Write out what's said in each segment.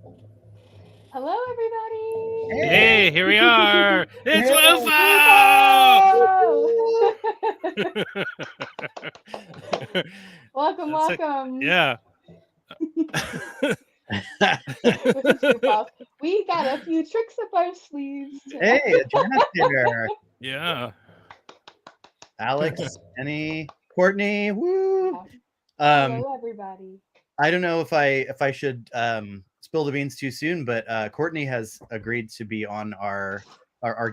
Hello, everybody! Hey, here we are. It's WUFO! WUFO. Welcome, That's like, welcome. yeah. This is True Pals. We got a few tricks up our sleeves Hey, tonight. Jenna's here. Yeah. Alex, Penny, Courtney, woo. Um, Hello, everybody. I don't know if I should spill the beans too soon, but Courtney has agreed to be on our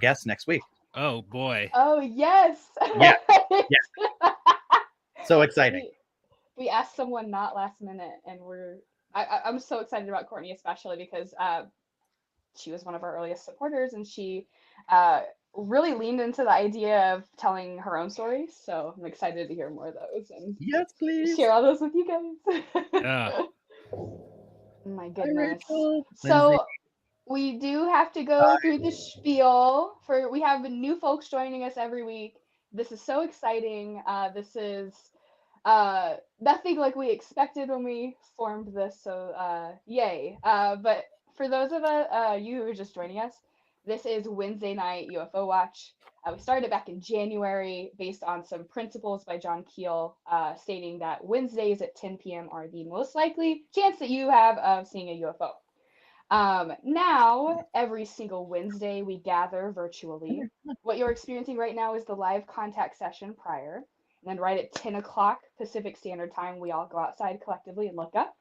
guest next week. Oh boy. Oh, yes! Yeah, yeah. So exciting. we asked someone not last minute, and I'm so excited about Courtney, especially because she was one of our earliest supporters, and she uh, really leaned into the idea of telling her own stories. So I'm excited to hear more of those and Yes, please. share all those with you guys. Yeah. My Hi, goodness. Rachel. Lindsay. So we do have to go through the spiel. We have new folks joining us every week. This is so exciting. This is nothing like we expected when we formed this, so yay. But for those of you who are just joining us, this is Wednesday night UFO Watch. We started it back in January based on some principles by John Keel, stating that Wednesdays at 10 p.m. are the most likely chance that you have of seeing a UFO. Now, every single Wednesday, we gather virtually. What you're experiencing right now is the live contact session prior. And then right at 10 o'clock Pacific Standard Time, we all go outside collectively and look up.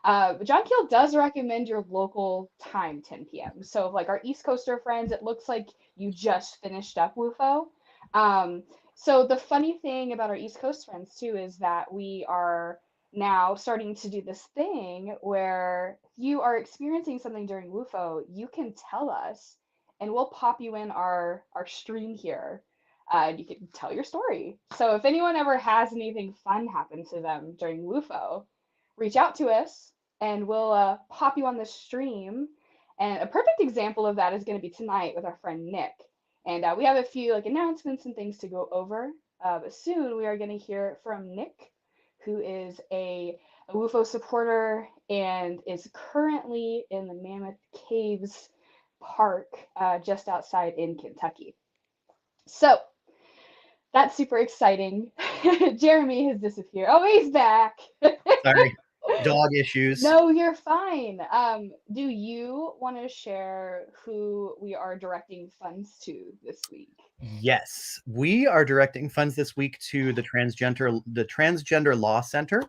John Keel does recommend your local time, 10 p.m. So, like our East Coaster friends, it looks like you just finished up WUFO. So, the funny thing about our East Coast friends, too, is that we are now starting to do this thing where you are experiencing something during WUFO, you can tell us, and we'll pop you in our stream here. And you can tell your story. So, if anyone ever has anything fun happen to them during WUFO, reach out to us and we'll pop you on the stream. And a perfect example of that is going to be tonight with our friend Nick. And we have a few like announcements and things to go over. But soon we are going to hear from Nick, who is a WUFO supporter and is currently in the Mammoth Caves Park just outside in Kentucky. So that's super exciting. Jeremy has disappeared. Oh, he's back. Sorry, dog issues. No, you're fine. Do you want to share who we are directing funds to this week? Yes, we are directing funds this week to the Transgender Law Center.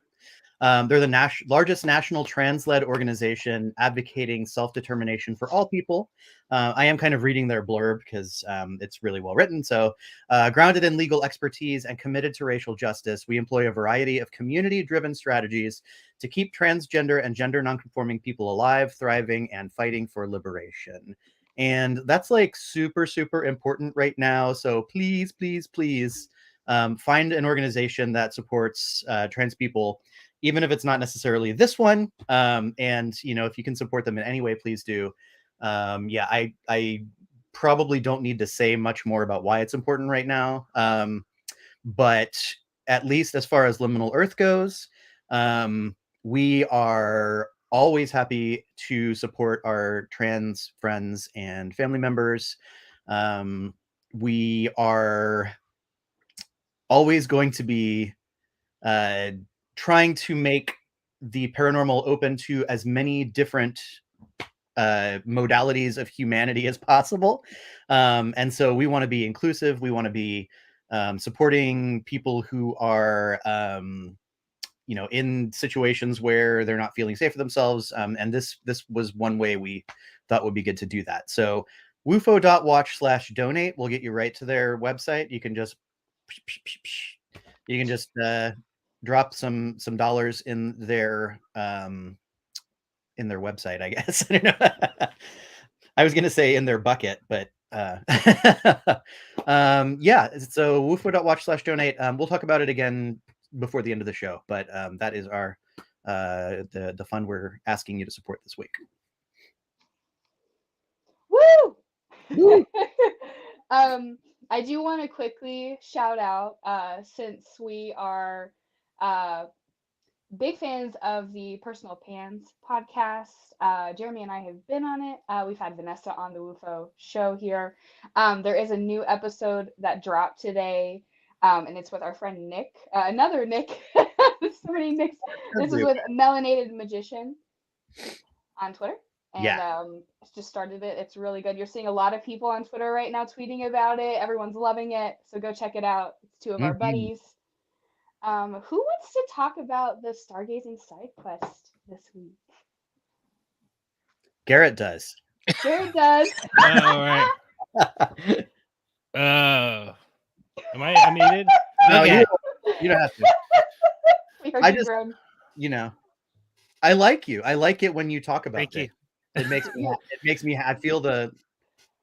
They're the largest national trans-led organization advocating self-determination for all people. I am kind of reading their blurb because it's really well written. So, grounded in legal expertise and committed to racial justice, we employ a variety of community-driven strategies to keep transgender and gender nonconforming people alive, thriving, and fighting for liberation. And that's like super, super important right now. So please, please, please find an organization that supports trans people, even if it's not necessarily this one. And, you know, if you can support them in any way, please do. Yeah, I probably don't need to say much more about why it's important right now. But at least as far as Liminal Earth goes, we are always happy to support our trans friends and family members. We are always going to be trying to make the paranormal open to as many different modalities of humanity as possible. And so we want to be inclusive. We want to be supporting people who are you know, in situations where they're not feeling safe for themselves. And this was one way we thought would be good to do that. So wufo.watch/donate will get you right to their website. You can just drop some dollars in their website, I guess. I don't know. I was gonna say in their bucket, but yeah. So wufo.watch/donate. We'll talk about it again before the end of the show, but that is our the fund we're asking you to support this week. Woo! Woo! I do want to quickly shout out since we are big fans of the Personal Pans podcast. Jeremy and I have been on it. We've had Vanessa on the WUFO show here. There is a new episode that dropped today, and it's with our friend Nick. Another Nick. So many Nicks. This is with Melanated Magician on Twitter. And just started it. It's really good. You're seeing a lot of people on Twitter right now tweeting about it. Everyone's loving it. So go check it out. It's two of our buddies. Who wants to talk about the stargazing side quest this week? Garrett does. Garrett does. All right. Am I unmuted? No, Okay. you don't have to. We heard I you just- groan. You know, I like you. I like it when you talk about Thank it. you. It makes me. Yeah. It makes me. I feel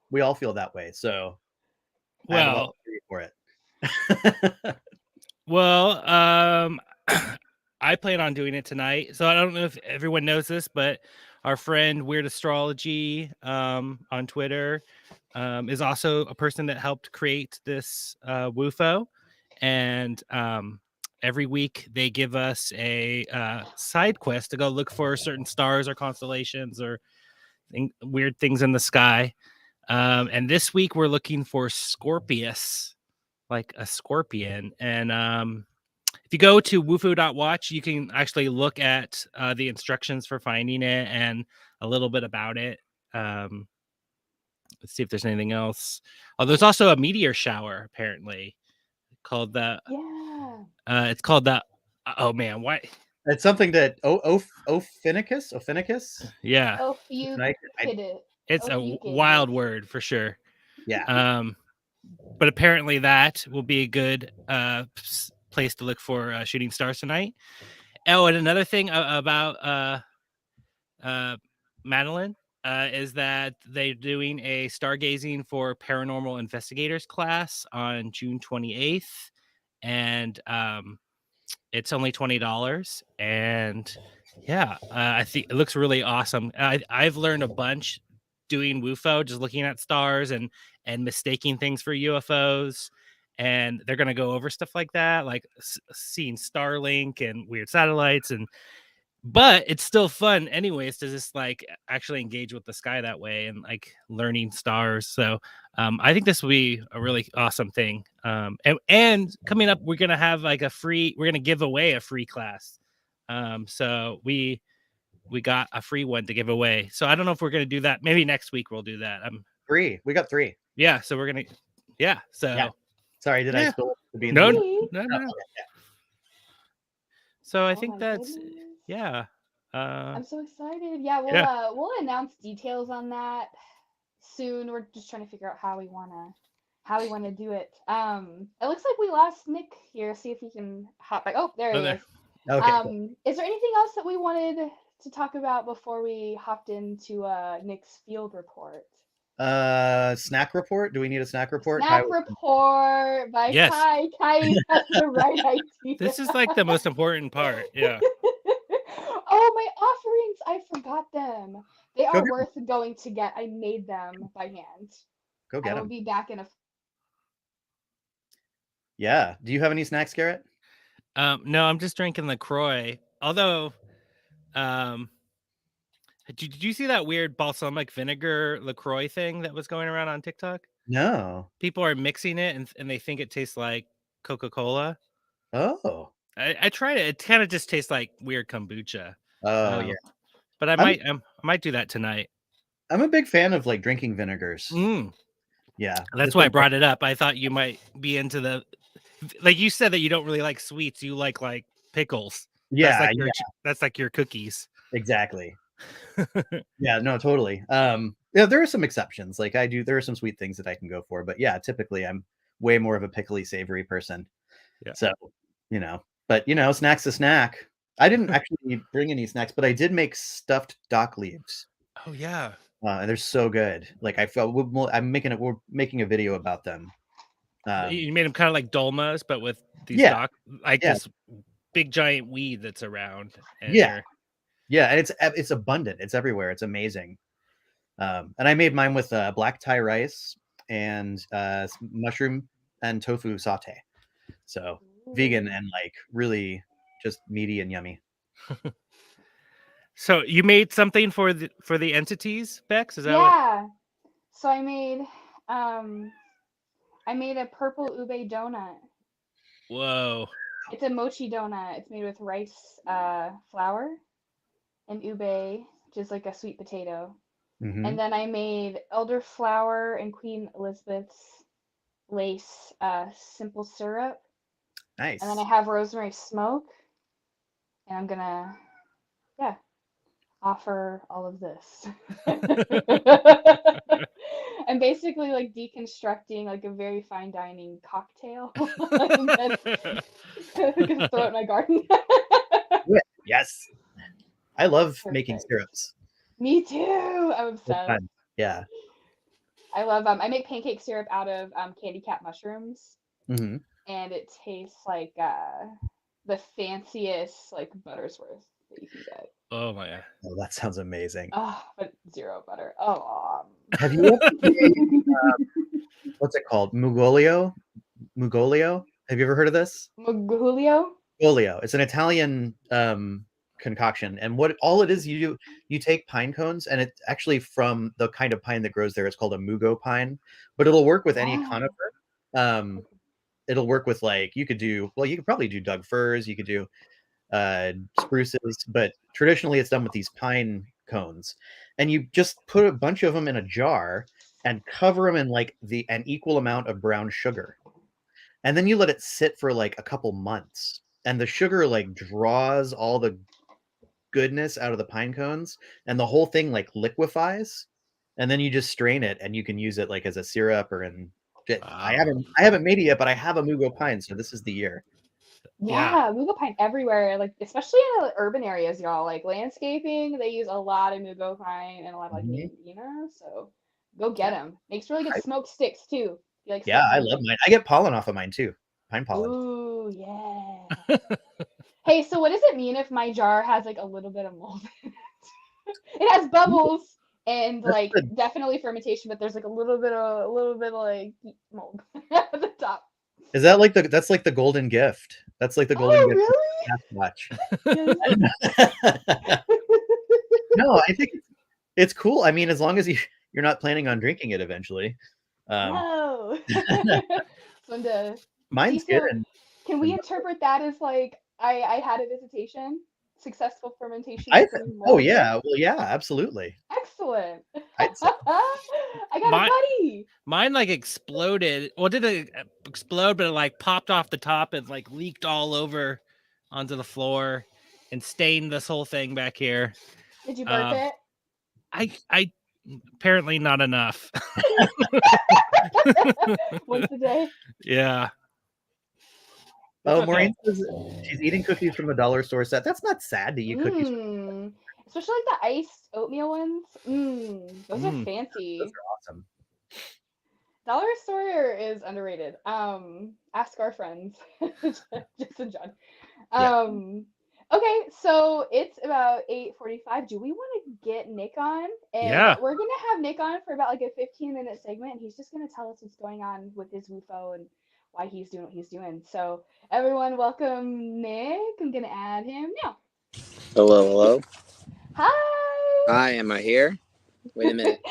we all feel that way. So I have a lot Well, for it. well, I plan on doing it tonight. So I don't know if everyone knows this, but our friend Weird Astrology on Twitter is also a person that helped create this WUFO. And every week they give us a side quest to go look for certain stars or constellations or weird things in the sky. And this week we're looking for Scorpius, like a scorpion. And if you go to WUFO.watch, you can actually look at the instructions for finding it and a little bit about it. Let's see if there's anything else. Oh, there's also a meteor shower apparently called the. Yeah. It's called the. Oh man, why? It's something that Ophinicus. Yeah, Oh, you I- hit it. it's Oh, a you get wild it. word for sure. Yeah. But apparently that will be a good place to look for shooting stars tonight. Oh, and another thing about Madeline is that they're doing a stargazing for paranormal investigators class on June 28th, and it's only $20. And yeah, I think it looks really awesome. I've learned a bunch doing WUFO, just looking at stars and mistaking things for UFOs. And they're going to go over stuff like that, like seeing Starlink and weird satellites. But it's still fun anyways to just like actually engage with the sky that way and like learning stars. So I think this will be a really awesome thing. And coming up, we're going to have like we're going to give away a free class. So we got a free one to give away. So I don't know if we're going to do that. Maybe next week we'll do that. 3. We got 3. Yeah. So we're going to, yeah. So Yeah. Sorry, did I Yeah. spill the beans? No, Really? no. So I Oh think my that's, goodness. yeah. I'm so excited. Yeah, we'll announce details on that soon. We're just trying to figure out how we wanna do it. It looks like we lost Nick here. See if he can hop back. Oh, there he there. is. Okay. Cool. Is there anything else that we wanted to talk about before we hopped into Nick's field report? Snack report. Do we need a snack report? Snack report by Yes. Kai. Kai has the right idea. This is like the most important part. Yeah. Oh, my offerings! I forgot them. They Go are get worth going to get. I made them by hand. Go I get will them. be back in a. Yeah. Do you have any snacks, Garrett? No, I'm just drinking LaCroix. Although, did you see that weird balsamic vinegar LaCroix thing that was going around on TikTok? No. People are mixing it and they think it tastes like Coca-Cola. Oh. I tried it. It kind of just tastes like weird kombucha. Oh yeah. But I might do that tonight. I'm a big fan of like drinking vinegars. Mm. Yeah. That's why I brought it up. I thought you might be into like you said that you don't really like sweets. You like pickles. Yeah. That's like your cookies. Exactly. Yeah. No. Totally. Yeah. There are some exceptions. Like there are some sweet things that I can go for, but yeah, typically I'm way more of a pickly, savory person. Yeah. So, but snack's a snack. I didn't actually bring any snacks, but I did make stuffed dock leaves. Oh yeah. And they're so good. Like we're making a video about them. You made them kind of like dolmas, but with these this big giant weed that's around. And yeah, and it's abundant. It's everywhere. It's amazing. And I made mine with black Thai rice and mushroom and tofu saute. So vegan and like really just meaty and yummy. So you made something for the entities, Bex? Is that what? Yeah. So I made a purple ube donut. Whoa. It's a mochi donut. It's made with rice flour and ube, which is like a sweet potato. Mhm. And then I made elderflower and Queen Elizabeth's lace simple syrup. Nice. And then I have rosemary smoke. And I'm gonna, yeah, offer all of this. I'm basically like deconstructing like a very fine dining cocktail. And then gonna throw it in my garden. Yes. I love making Perfect. syrups. Me too. I'm It's obsessed. fun. Yeah. I love I make pancake syrup out of candy cap mushrooms, hmm and it tastes like the fanciest like Buttersworth that you can get. Oh my god. Oh, that sounds amazing. Oh, but zero butter. Oh. Have you ever made, what's it called? Mugolio? Mugolio? Have you ever heard of this? Julio? Mugolio. It's an Italian concoction, and what all it is, you take pine cones, and it's actually from the kind of pine that grows there. It's called a mugo pine, but it'll work with any Wow. conifer. It'll work with like you could probably do Doug firs, you could do spruces, but traditionally it's done with these pine cones, and you just put a bunch of them in a jar and cover them in like an equal amount of brown sugar, and then you let it sit for like a couple months, and the sugar like draws all the goodness out of the pine cones, and the whole thing like liquefies, and then you just strain it and you can use it like as a syrup or in I Wow. haven't made it yet, but I have a mugo pine, so this is the year. Yeah, mugo pine everywhere, like especially in the urban areas, y'all. Like landscaping, they use a lot of mugo pine and a lot of like Mhm. Nandina, so go get Yeah. them. Makes really good I- smoked sticks too. You like Yeah, smoked I pine love sticks? mine. I get pollen off of mine too. Pine pollen. Ooh, yeah. Hey, so what does it mean if my jar has like a little bit of mold in it? It has bubbles and That's like the, definitely fermentation, but there's like a little bit of like mold at the top. is that like that's like the golden gift? That's like the golden Oh, gift. really? Watch. Yes. No, I think it's cool. I mean, as long as you're not planning on drinking it eventually. No. Fun to see. Mine's good. So can we And interpret that as like I had a visitation, successful fermentation I with some oh mold yeah, there? well yeah, absolutely. Excellent. I'd say I got a My buddy. mine like exploded. Well, did it explode? But it like popped off the top and like leaked all over onto the floor and stained this whole thing back here. Did you burp it? I apparently not enough. Once a day? Yeah. Oh, It's okay. Maureen says she's eating cookies from the dollar store set. That's not sad to eat cookies. Especially like the iced oatmeal ones. Those are fancy. Those are awesome. Dollar store is underrated. Ask our friends, Jess and John. Okay, so it's about 8:45. Do we want to get Nick on? And Yeah. we're gonna have Nick on for about like a 15-minute segment, and he's just gonna tell us what's going on with his WUFO and why he's doing what he's doing. So everyone, welcome Nick. I'm gonna add him now. Hello, hello. Hi. Hi, am I here? Wait a minute.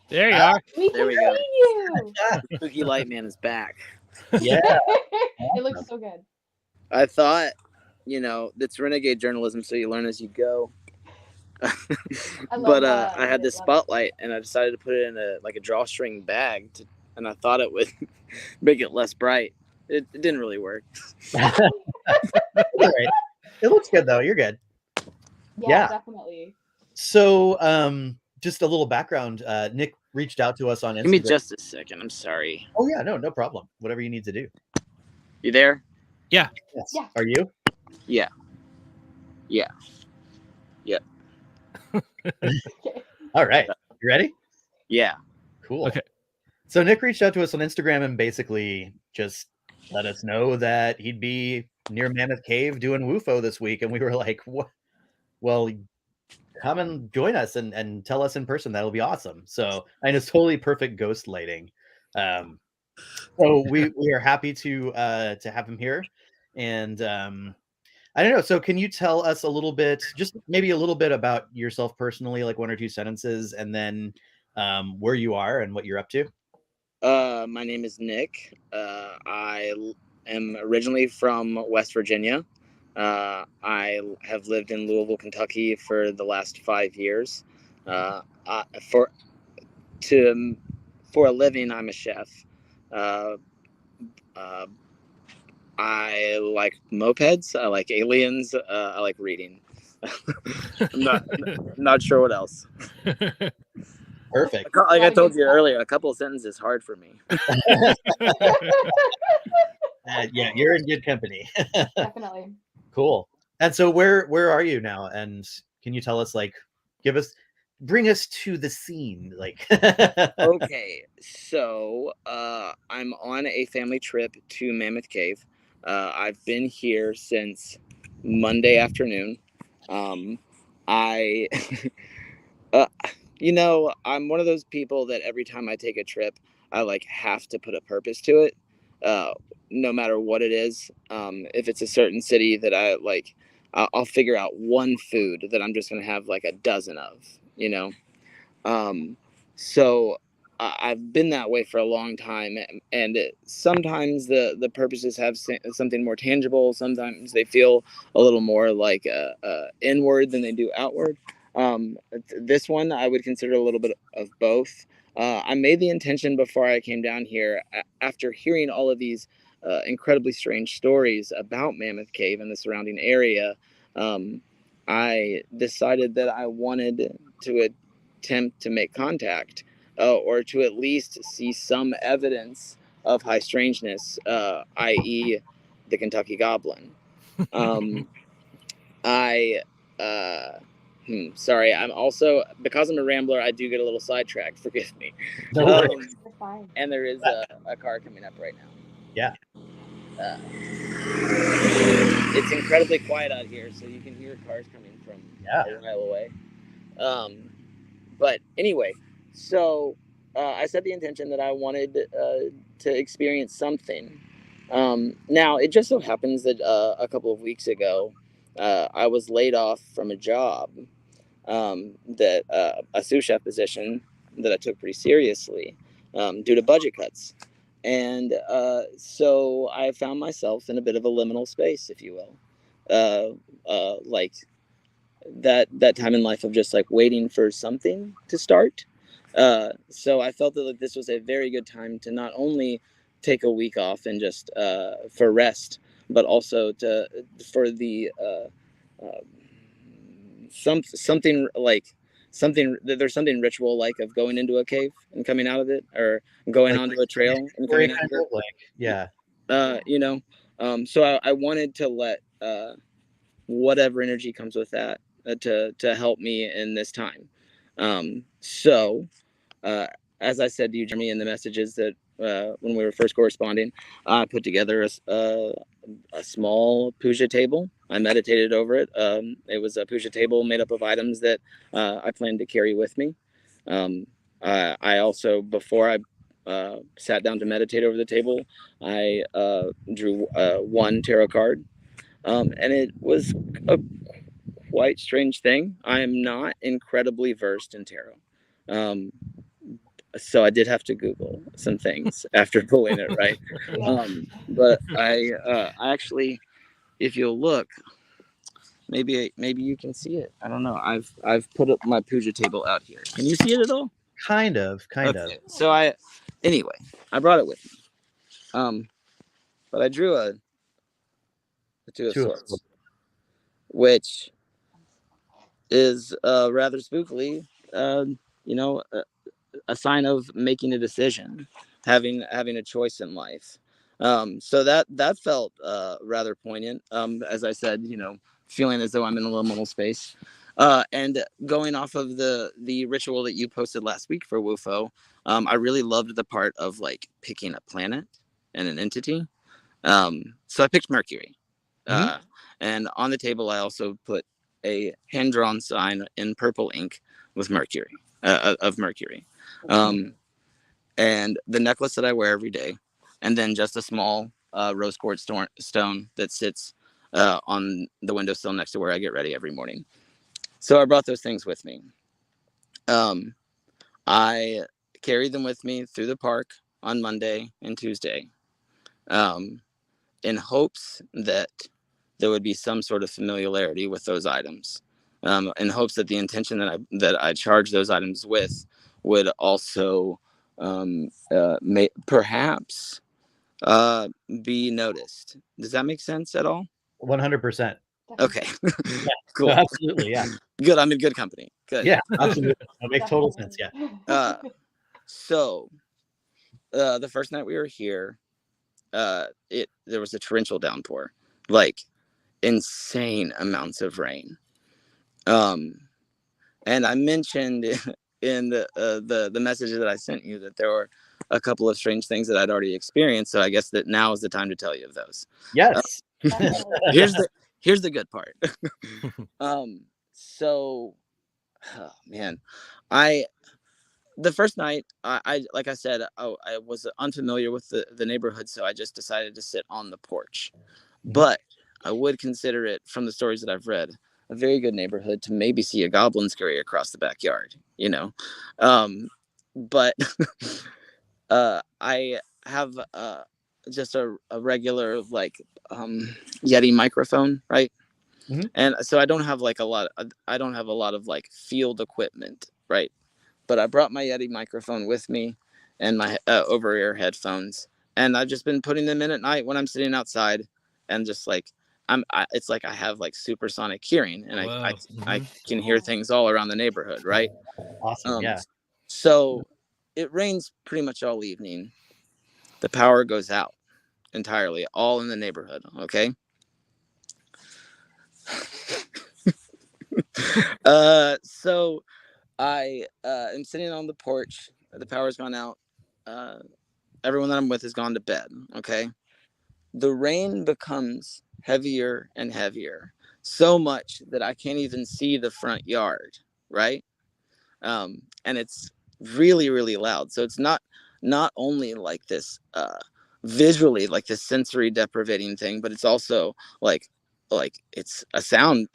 There you are. We There can we go. see you. Spooky Lightman is back. Yeah. It looks so good. I thought, it's renegade journalism, so you learn as you go. But I had this spotlight, and I decided to put it in a drawstring bag, and I thought it would make it less bright. It didn't really work. All right. It looks good though. You're good. Yeah, definitely. So, just a little background. Nick reached out to us on Instagram. Give me just a second. I'm sorry. Oh yeah, no problem. Whatever you need to do. You there? Yeah. Yes. Yeah. Are you? Yeah. Okay. All right. You ready? Yeah. Cool. Okay. So Nick reached out to us on Instagram and basically just let us know that he'd be near Mammoth Cave doing WUFO this week, and we were like, "What? Well, come and join us and tell us in person. That'll be awesome." So, and it's totally perfect ghost lighting. So we are happy to have him here, and I don't know. So can you tell us a little bit, just maybe a little bit about yourself personally, like 1 or 2 sentences, and then where you are and what you're up to? My name is Nick. Am originally from West Virginia. I have lived in Louisville, Kentucky for the last 5 years. For a living, I'm a chef. Uh, uh, I like mopeds. I like aliens. I like reading. I'm not sure what else. Perfect. Like I told you earlier, a couple of sentences is hard for me. Yeah, you're in good company. Definitely. Cool. And so where are you now? And can you tell us, like, bring us to the scene, like? Okay, so I'm on a family trip to Mammoth Cave. I've been here since Monday afternoon. I I'm one of those people that every time I take a trip, I like have to put a purpose to it, uh, no matter what it is. If it's a certain city that I like, I'll figure out one food that I'm just gonna have like a dozen of, you know. So I've been that way for a long time, and sometimes the purposes have something more tangible. Sometimes they feel a little more like inward than they do outward. This one I would consider a little bit of both. I made the intention before I came down here, after hearing all of these incredibly strange stories about Mammoth Cave and the surrounding area. I decided that I wanted to attempt to make contact, or to at least see some evidence of high strangeness, i.e., the Kentucky Goblin. I sorry, I'm also, because I'm a rambler, I do get a little sidetracked. Forgive me. No worries. You're fine. And there is a car coming up right now. Yeah. It's incredibly quiet out here, so you can hear cars coming from a mile away. But anyway, so I set the intention that I wanted to experience something. Now, it just so happens that a couple of weeks ago, I was laid off from a job, that a sous chef position that I took pretty seriously, due to budget cuts. And so I found myself in a bit of a liminal space, if you will. Like that time in life of just like waiting for something to start. So I felt that like, this was a very good time to not only take a week off and just for rest, but also for the there's something ritual like of going into a cave and coming out of it, or going Like onto a trail and coming out of it. like, yeah. So I wanted to let whatever energy comes with that to help me in this time. So as I said to you, Jeremy, in the messages that when we were first corresponding, I put together a small puja table. I meditated over it. It was a puja table made up of items that I planned to carry with me. I also, before I sat down to meditate over the table, I drew one tarot card. And it was a quite strange thing. I am not incredibly versed in tarot. So I did have to Google some things after pulling it, right? But I actually, if you'll look, maybe you can see it. I don't know. I've put up my puja table out here. Can you see it at all? Kind of. So anyway, I brought it with me. But I drew a two of swords, which is rather spookily, a sign of making a decision, having a choice in life. So that felt rather poignant. As I said, feeling as though I'm in a liminal space. And going off of the ritual that you posted last week for WUFO, I really loved the part of like picking a planet and an entity. So I picked Mercury. And on the table, I also put a hand-drawn sign in purple ink with Mercury, of Mercury. And the necklace that I wear every day, and then just a small rose quartz stone that sits on the windowsill next to where I get ready every morning. So I brought those things with me. I carried them with me through the park on Monday and Tuesday, in hopes that there would be some sort of familiarity with those items, in hopes that the intention that I charged those items with would also perhaps be noticed. Does that make sense at all? 100%. Okay. Yeah, Cool. absolutely. Yeah. Good. I'm in good company. Good. Yeah, absolutely. That makes total sense. Yeah. So the first night we were here, there was a torrential downpour, like insane amounts of rain. And I mentioned in the message that I sent you that there were a couple of strange things that I'd already experienced. So I guess that now is the time to tell you of those. Yes. Here's the good part. So, oh, man, the first night, I like I said, I was unfamiliar with the neighborhood, so I just decided to sit on the porch. But I would consider it, from the stories that I've read, a very good neighborhood to maybe see a goblin scurry across the backyard, you know. But I have just a regular like Yeti microphone, right? And so I don't have like a lot of like field equipment, right? But I brought my Yeti microphone with me and my over-ear headphones, and I've just been putting them in at night when I'm sitting outside, and just like it's like I have like supersonic hearing, and I can hear things all around the neighborhood, right? Awesome. Yeah. So it rains pretty much all evening. The power goes out entirely, all in the neighborhood. Okay. So I am sitting on the porch. The power's gone out. Everyone that I'm with has gone to bed. Okay. The rain becomes heavier and heavier, so much that I can't even see the front yard. Right. And it's really, really loud. So it's not only like this visually, like this sensory deprivating thing, but it's also like it's a sound,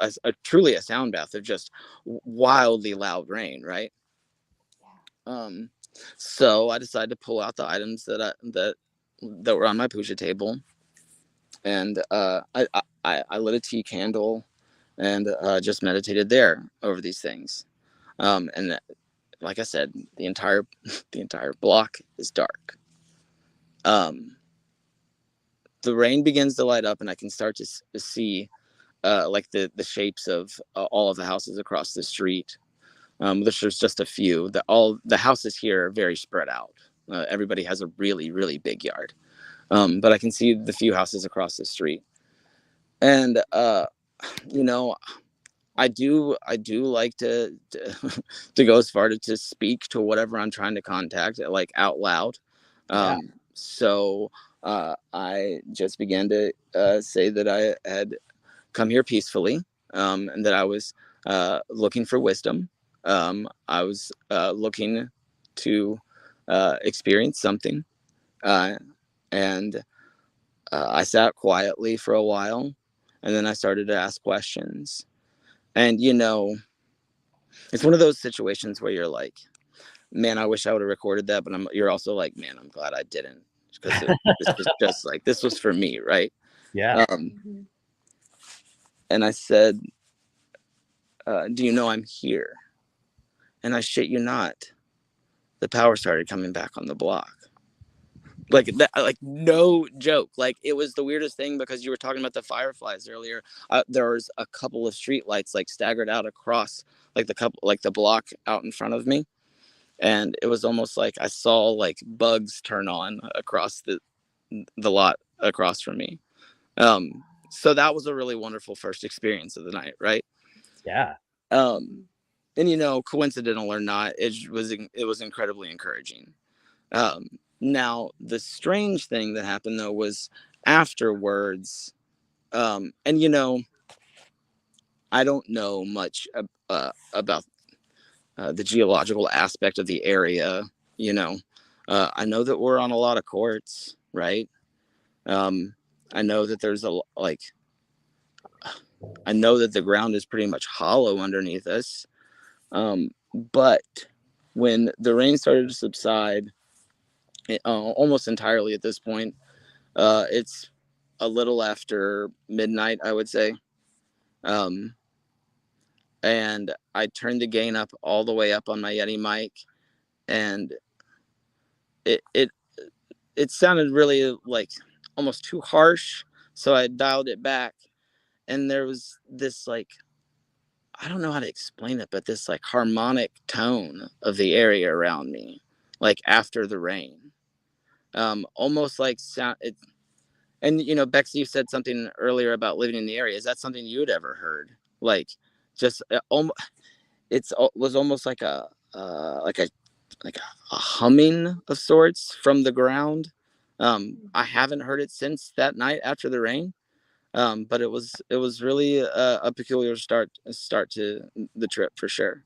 truly a sound bath of just wildly loud rain, right? So I decided to pull out the items that were on my puja table, and I lit a tea candle and just meditated there over these things. And like I said, the entire block is dark. The rain begins to light up, and I can start to see like the shapes of all of the houses across the street. There's just a few. All the houses here are very spread out. Everybody has a really, really big yard. But I can see the few houses across the street. And you know, I do like to to go as far to speak to whatever I'm trying to contact, like out loud. So I just began to say that I had come here peacefully, and that I was looking for wisdom. I was looking to experience something, and I sat quietly for a while, and then I started to ask questions. And you know, it's one of those situations where you're like, man, I wish I would have recorded that, but you're also like, man, I'm glad I didn't, because this was just like, this was for me, right? Yeah. And I said, do you know I'm here? And I shit you not, the power started coming back on the block. Like that, like no joke. Like it was the weirdest thing, because you were talking about the fireflies earlier. There was a couple of street lights like staggered out across like the block out in front of me, and it was almost like I saw like bugs turn on across the lot across from me. So that was a really wonderful first experience of the night, right? Yeah. And you know, coincidental or not, it was incredibly encouraging. Now the strange thing that happened though was afterwards, and you know, I don't know much about the geological aspect of the area. You know, I know that we're on a lot of courts, right? I know that there's I know that the ground is pretty much hollow underneath us. But when the rain started to subside, almost entirely at this point, it's a little after midnight, I would say. And I turned the gain up all the way up on my Yeti mic, and it sounded really like almost too harsh. So I dialed it back, and there was this like, I don't know how to explain it, but this like harmonic tone of the area around me, like after the rain, almost like sound. And you know, Bexy, you said something earlier about living in the area. Is that something you'd ever heard? Like, just was almost like a humming of sorts from the ground. I haven't heard it since that night after the rain. But it was really a peculiar start to the trip for sure.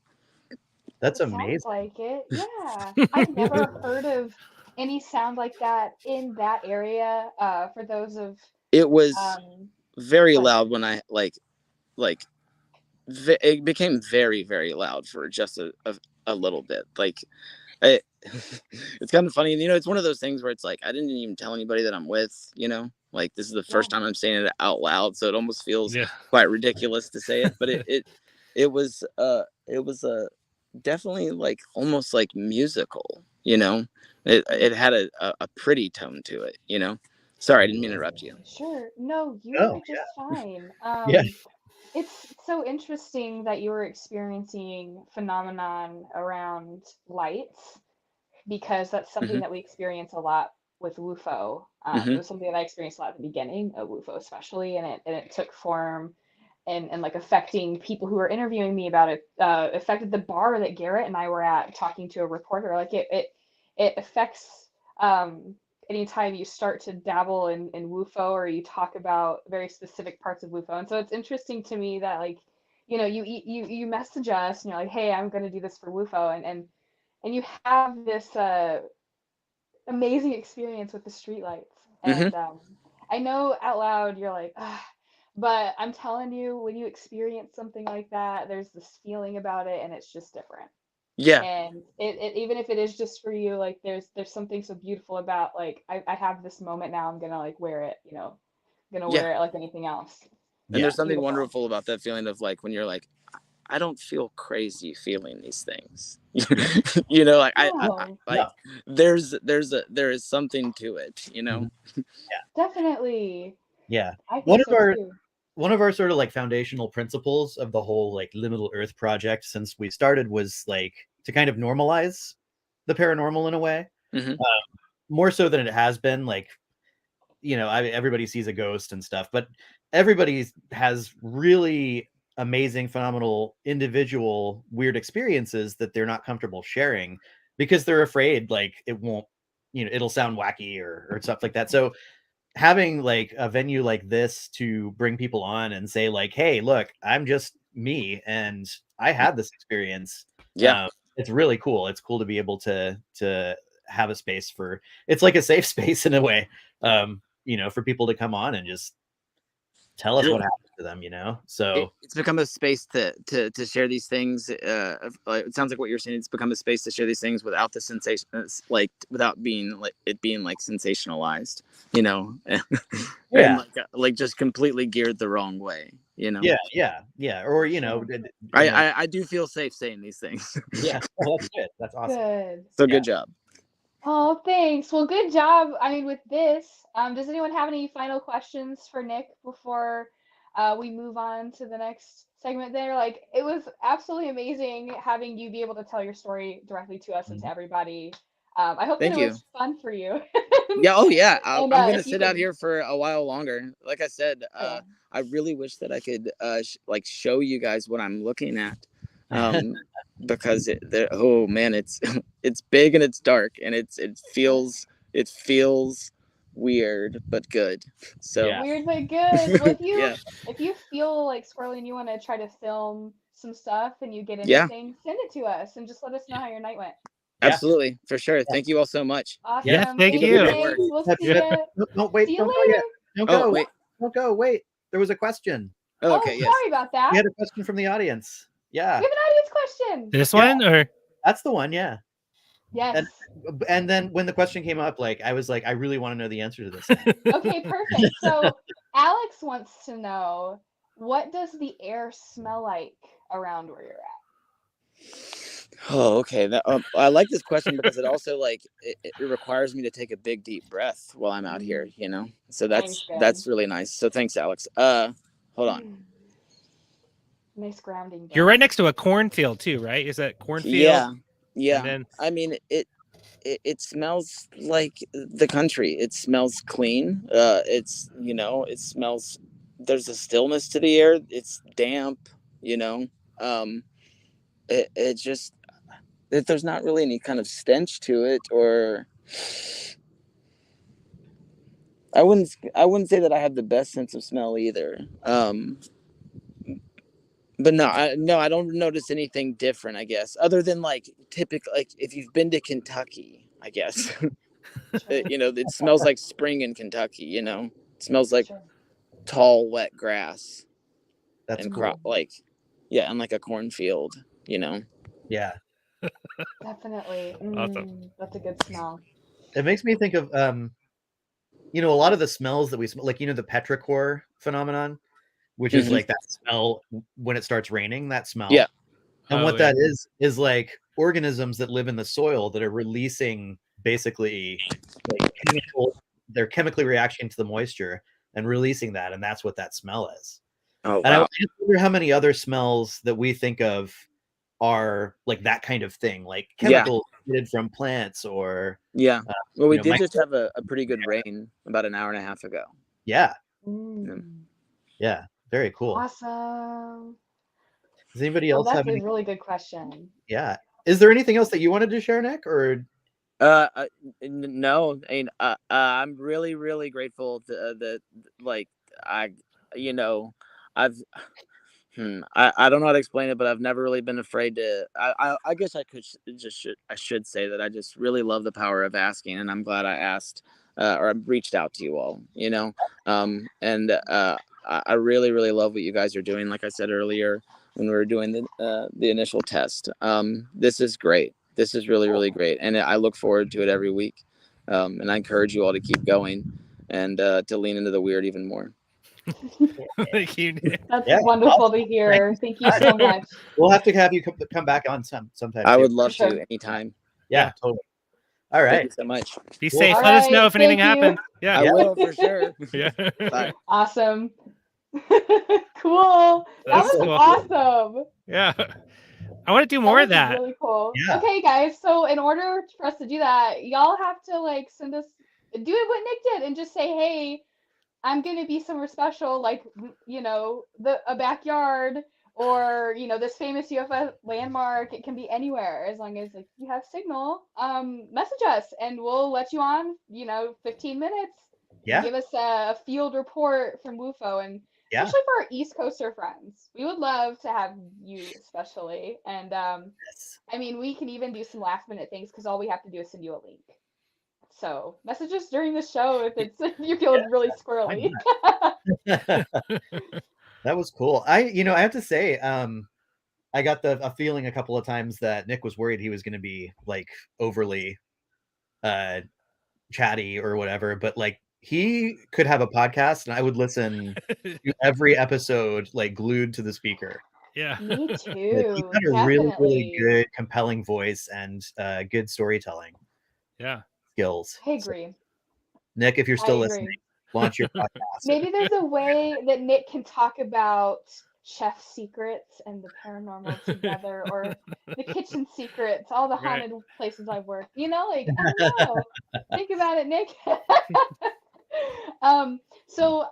That's It amazing. sounds like it. Yeah. I've never heard of any sound like that in that area. For those of It was very like, loud when I it became very, very loud for just a little bit. Like it's kind of funny. You know, it's one of those things where it's like, I didn't even tell anybody that I'm with, you know, like this is the first time I'm saying it out loud. So it almost feels quite ridiculous to say it, but it was definitely like almost like musical, you know, it had a pretty tone to it, you know. Sorry, I didn't mean to interrupt you. Sure. No, you Oh, were just fine. Yeah. It's so interesting that you were experiencing phenomenon around lights, because that's something that we experience a lot with WUFO. It was something that I experienced a lot at the beginning of WUFO, especially, and it took form and like affecting people who were interviewing me about it. Affected the bar that Garrett and I were at talking to a reporter. Like it affects anytime you start to dabble in WUFO, or you talk about very specific parts of WUFO. And so it's interesting to me that, like, you know, you message us and you're like, hey, I'm going to do this for WUFO, and you have this amazing experience with the streetlights. And I know out loud you're like, but I'm telling you, when you experience something like that, there's this feeling about it, and it's just different. Yeah. And it even if it is just for you, like there's something so beautiful about, like, I have this moment now, I'm gonna like wear it, you know, gonna wear it like anything else. And there's something wonderful about that feeling of like when you're like, I don't feel crazy feeling these things. You know, like there is something to it, you know. Definitely. Yeah. I think so too. One of our sort of like foundational principles of the whole like Liminal Earth project since we started was like to kind of normalize the paranormal in a way, more so than it has been. Like, you know, everybody sees a ghost and stuff, but everybody has really amazing, phenomenal, individual, weird experiences that they're not comfortable sharing because they're afraid like it won't, you know, it'll sound wacky or stuff like that. So having like a venue like this to bring people on and say like, hey, look, I'm just me and I had this experience. It's really cool. It's cool to be able to have a space for, it's like a safe space in a way, you know, for people to come on and just tell us what happened to them, you know. So it's become a space to share these things. It sounds like what you're saying, it's become a space to share these things without the sensation, like without being like it being like sensationalized, you know. And like just completely geared the wrong way, you know. Yeah. Or you know, I do feel safe saying these things. Yeah, well, that's good. That's awesome. Good. So good job. Oh, thanks. Well, good job. I mean, with this, does anyone have any final questions for Nick before we move on to the next segment there? Like, it was absolutely amazing having you be able to tell your story directly to us and to everybody. I hope that it was fun for you. Yeah. Oh, yeah. I'm going to sit out here for a while longer. Like I said, I really wish that I could like show you guys what I'm looking at. Because oh man, it's big and it's dark and it feels weird but good. So weird but good. Well, if you feel like squirrely and you want to try to film some stuff and you get anything, send it to us and just let us know how your night went. Absolutely, for sure. Thank you all so much. Awesome. Yeah, thank you. We'll see you. No, wait, See don't you go later. yet. Don't go. Wait. Don't go. Wait. There was a question. Okay, Oh, yes. sorry about that. We had a question from the audience. Yeah, We have an audience question. This Yeah. one or that's the one. Yeah. Yes. And then when the question came up, like I was like, I really want to know the answer to this. Okay, perfect. So Alex wants to know, what does the air smell like around where you're at? Oh, okay. I like this question because it also it requires me to take a big deep breath while I'm out here, you know. So Thanks, that's Ben. really nice. So thanks, Alex. Hold on. Nice grounding breath. you're right next to a cornfield too, right? Is that cornfield? Yeah, yeah. And then I mean, it smells like the country. It smells clean. It's it smells. There's a stillness to the air. It's damp. You know, it just there's not really any kind of stench to it, or I wouldn't say that I have the best sense of smell either. But no, I don't notice anything different, I guess, other than like typical, like if you've been to Kentucky, I guess. It smells like spring in Kentucky, it smells like Sure. tall, wet grass That's and cool. crop, and like a cornfield, Yeah. Definitely. Awesome. That's a good smell. It makes me think of a lot of the smells that we smell, like the petrichor phenomenon, which is Mhm. like that smell when it starts raining, that smell. Yeah. And Oh, what yeah. that is like organisms that live in the soil that are releasing basically like they're chemically reacting to the moisture and releasing that, and that's what that smell is. Oh, And I wow. just wonder how many other smells that we think of are like that kind of thing, like Yeah. chemicals emitted from plants or Yeah. Well, we did micro- just have a pretty good rain about an hour and a half ago. yeah, Mm. yeah, very cool. Awesome. Does anybody Well, else have that's a any? really good question. Yeah. Is there anything else that you wanted to share, Nick? Or No, I mean, I'm really, really grateful that like I, I've, I don't know how to explain it, but I've never really been afraid to. I guess I should say that I just really love the power of asking, and I'm glad I asked, or I reached out to you all, and I really, really love what you guys are doing. Like I said earlier when we were doing the initial test, this is great. This is really, really great, and I look forward to it every week. And I encourage you all to keep going and to lean into the weird even more. Thank you, Nick. That's Yeah, wonderful to hear. Thank you so much. we'll have to have you come back on sometime. I too. would love sure. to anytime. Yeah, totally. All Thank right. you so much. Be Well, safe. all Let us know right, if anything thank you. happens. Yeah. I will for sure. Yeah. Bye. Awesome. Cool. That That's was cool. awesome. Yeah. I want to do more of was that. really cool. Yeah. Okay, guys. So in order for us to do that, y'all have to like send us, do it what Nick did, and just say, hey, I'm gonna be somewhere special, like a backyard, or this famous UFO landmark. It can be anywhere as long as like you have signal. Message us and we'll let you on. 15 minutes. Yeah. Give us a field report from WUFO, and Yeah. especially for our East Coaster friends, we would love to have you especially. And Yes. I mean, we can even do some last minute things because all we have to do is send you a link. So message us during the show if you're feeling really squirrely. That was cool. I have to say, I got a feeling a couple of times that Nick was worried he was going to be like overly chatty or whatever, but like he could have a podcast and I would listen to every episode like glued to the speaker. Yeah. Me Like, too. he's got a really, really good, compelling voice and good storytelling Yeah. skills. I agree. Nick, if you're still I listening, agree. launch your podcast. Maybe there's a way that Nick can talk about chef secrets and the paranormal together, or the kitchen secrets, all the haunted places I've worked. I don't know. Think about it, Nick. So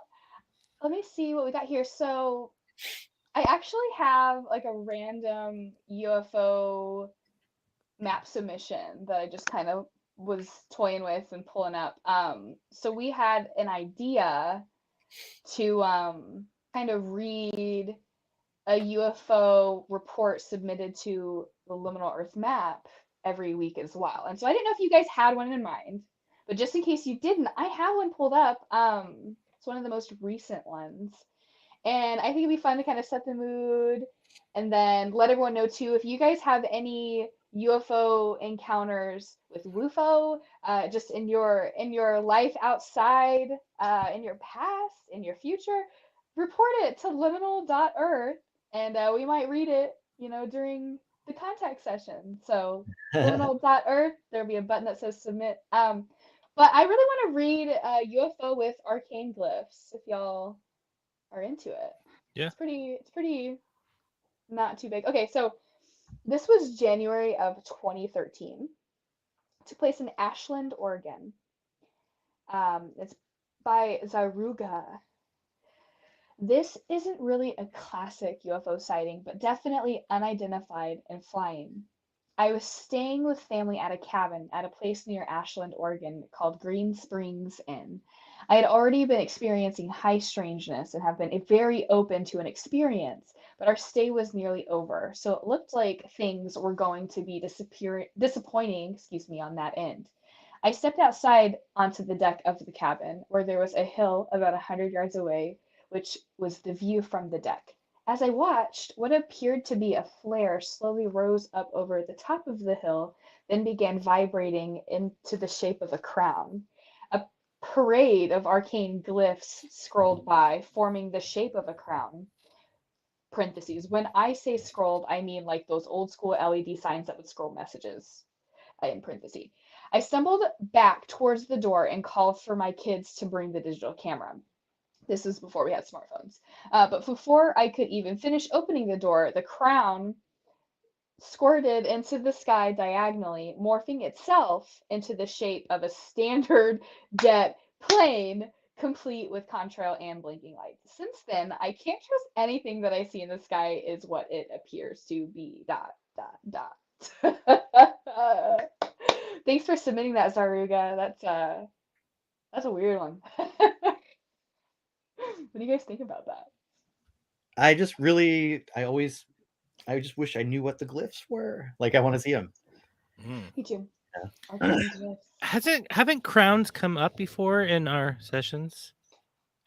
let me see what we got here. So I actually have like a random UFO map submission that I just kind of was toying with and pulling up. So we had an idea to kind of read a UFO report submitted to the Liminal Earth Map every week as well. And so I didn't know if you guys had one in mind, but just in case you didn't, I have one pulled up. It's one of the most recent ones. And I think it'd be fun to kind of set the mood and then let everyone know too if you guys have any UFO encounters with WUFO, just in your life outside, in your past, in your future, report it to liminal.earth, and we might read it, during the contact session. So liminal.earth, there'll be a button that says submit. But I really want to read UFO with arcane glyphs if y'all are into it. Yeah. It's pretty not too big. Okay, so this was January of 2013. It took place in Ashland, Oregon. It's by Zaruga. This isn't really a classic UFO sighting, but definitely unidentified and flying. I was staying with family at a cabin at a place near Ashland, Oregon called Green Springs Inn. I had already been experiencing high strangeness and have been very open to an experience, but our stay was nearly over, so it looked like things were going to be disappointing, on that end. I stepped outside onto the deck of the cabin, where there was a hill about 100 yards away, which was the view from the deck. As I watched, what appeared to be a flare slowly rose up over the top of the hill, then began vibrating into the shape of a crown. A parade of arcane glyphs scrolled by, forming the shape of a crown. Parentheses. When I say scrolled, I mean like those old school LED signs that would scroll messages. In parentheses. I stumbled back towards the door and called for my kids to bring the digital camera. This was before we had smartphones. But before I could even finish opening the door, the crown squirted into the sky diagonally, morphing itself into the shape of a standard jet plane, complete with contrail and blinking lights. Since then, I can't trust anything that I see in the sky is what it appears to be. ... Thanks for submitting that, Zaruga. That's a weird one. What do you guys think about that? I just wish I knew what the glyphs were. Like, I want to see them. Me too. Yeah. Haven't crowns come up before in our sessions?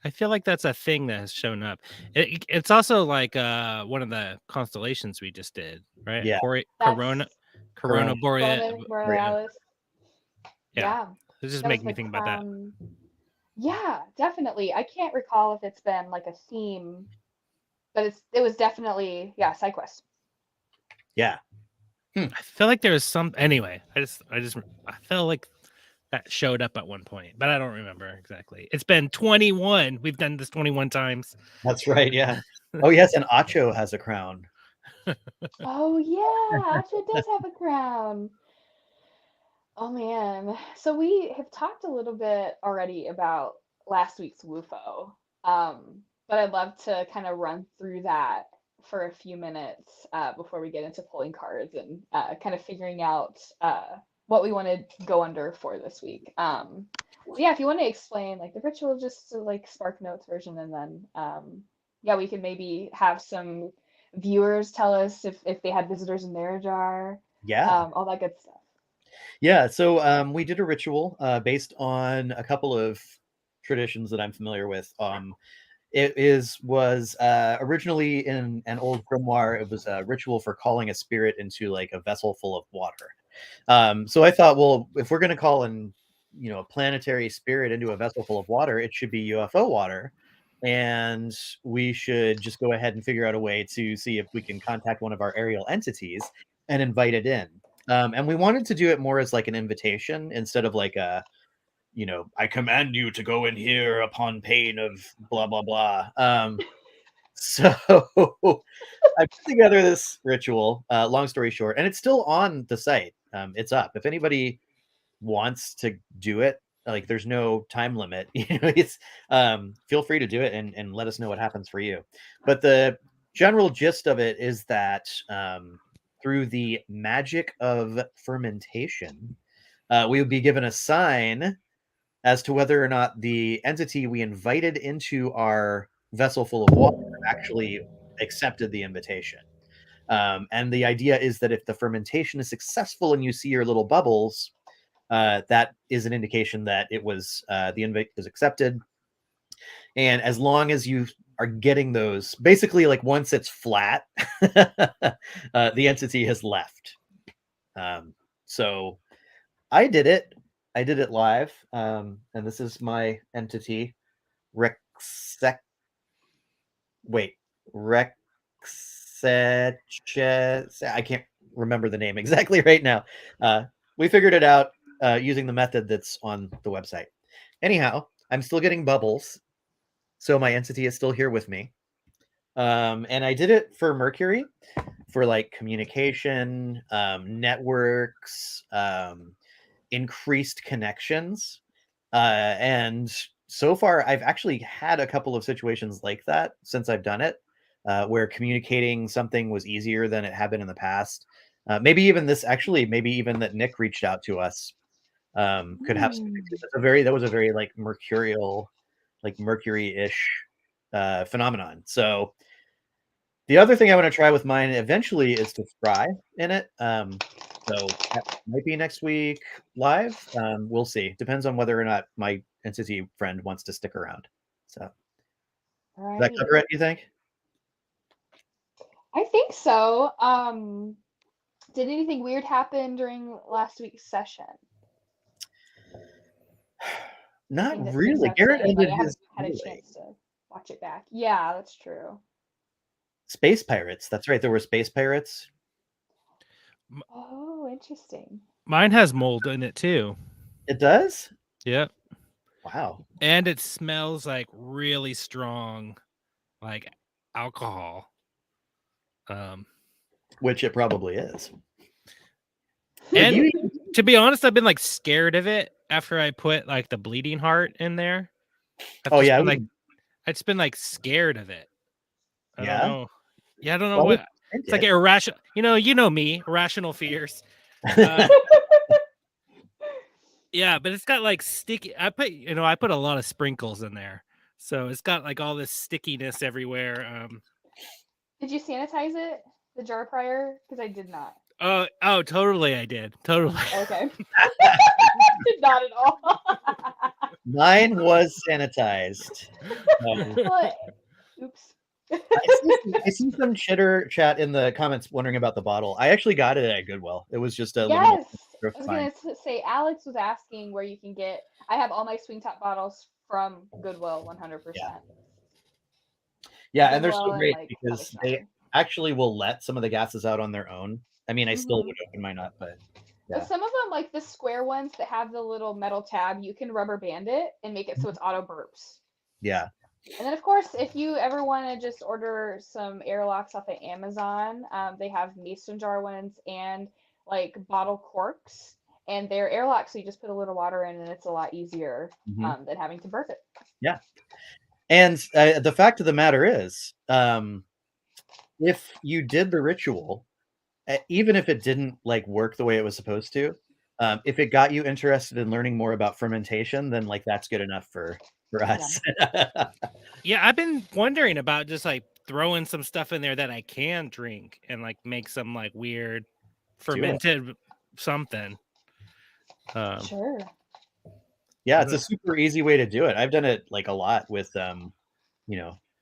I feel like that's a thing that has shown up. It's also like one of the constellations we just did, right? Yeah. Corona Borealis. Yeah. It just makes me think about that. Yeah, definitely. I can't recall if it's been like a theme, but it was definitely side quest. Yeah. I feel like there was some anyway. I felt like that showed up at one point, but I don't remember exactly. It's been 21. We've done this 21 times. That's right. Yeah. Oh yes, and Acho has a crown. Oh yeah, Acho does have a crown. Oh man. So we have talked a little bit already about last week's WUFO. But I'd love to kind of run through that for a few minutes before we get into pulling cards and kind of figuring out what we want to go under for this week. Yeah, if you want to explain like the ritual, just to like Spark Notes version, and then we can maybe have some viewers tell us if they had visitors in their jar. Yeah. All that good stuff. Yeah, so we did a ritual based on a couple of traditions that I'm familiar with. It was originally in an old grimoire. It was a ritual for calling a spirit into like a vessel full of water. So I thought, well, if we're going to call a planetary spirit into a vessel full of water, it should be UFO water, and we should just go ahead and figure out a way to see if we can contact one of our aerial entities and invite it in. And we wanted to do it more as like an invitation instead of like a, I command you to go in here upon pain of blah, blah, blah. So I put together this ritual, long story short, and it's still on the site. It's up. If anybody wants to do it, like there's no time limit, it's feel free to do it and let us know what happens for you. But the general gist of it is that through the magic of fermentation, we would be given a sign as to whether or not the entity we invited into our vessel full of water actually accepted the invitation. And the idea is that if the fermentation is successful and you see your little bubbles, that is an indication that it was the invite was accepted. And as long as you are getting those, basically, like once it's flat, the entity has left. So I did it. I did it live. And this is my entity, Rexet. Wait, Rexet. I can't remember the name exactly right now. We figured it out using the method that's on the website. Anyhow, I'm still getting bubbles, so my entity is still here with me. And I did it for Mercury, for like communication, networks, increased connections. And so far, I've actually had a couple of situations like that since I've done it, where communicating something was easier than it had been in the past. Maybe even that Nick reached out to us could have something to do. That was a very like mercurial, like Mercury-ish phenomenon. So the other thing I want to try with mine eventually is to fry in it. So that might be next week live. We'll see. Depends on whether or not my entity friend wants to stick around. So does that cover it, you think? I think so. Did anything weird happen during last week's session? Not really. Garrett ended his. I haven't had a chance to watch it back. Yeah, that's true. Space pirates. That's right. There were space pirates. Oh, interesting. Mine has mold in it too. It does? Yep. Wow. And it smells like really strong, like alcohol. Which it probably is. And to be honest, I've been like scared of it after I put like the bleeding heart in there. I've just been like scared of it. I don't know. Yeah, I don't know what. It's like irrational. You know me, irrational fears. Yeah, but it's got like sticky. I put a lot of sprinkles in there, so it's got like all this stickiness everywhere. Did you sanitize it, the jar prior? Because I did not. Oh, totally, I did. Totally. Okay. Not at all. Mine was sanitized. Oops. I see some chitter chat in the comments wondering about the bottle. I actually got it at Goodwill. It was just a little. I was going to say, Alex was asking where you can get. I have all my swing top bottles from Goodwill, 100%. Yeah, and they're so great because they actually will let some of the gases out on their own. I mean, I still would open mine up, but. Yeah. But some of them, like the square ones that have the little metal tab, you can rubber band it and make it so it's auto burps. Yeah. And then, of course, if you ever want to just order some airlocks off of Amazon, they have mason jar ones and like bottle corks, and they're airlocks, so you just put a little water in, and it's a lot easier than having to burp it. Yeah. And the fact of the matter is, if you did the ritual, even if it didn't like work the way it was supposed to, if it got you interested in learning more about fermentation, then like that's good enough for us. Yeah, I've been wondering about just like throwing some stuff in there that I can drink and like make some like weird fermented something. Sure. Yeah, it's a super easy way to do it. I've done it like a lot with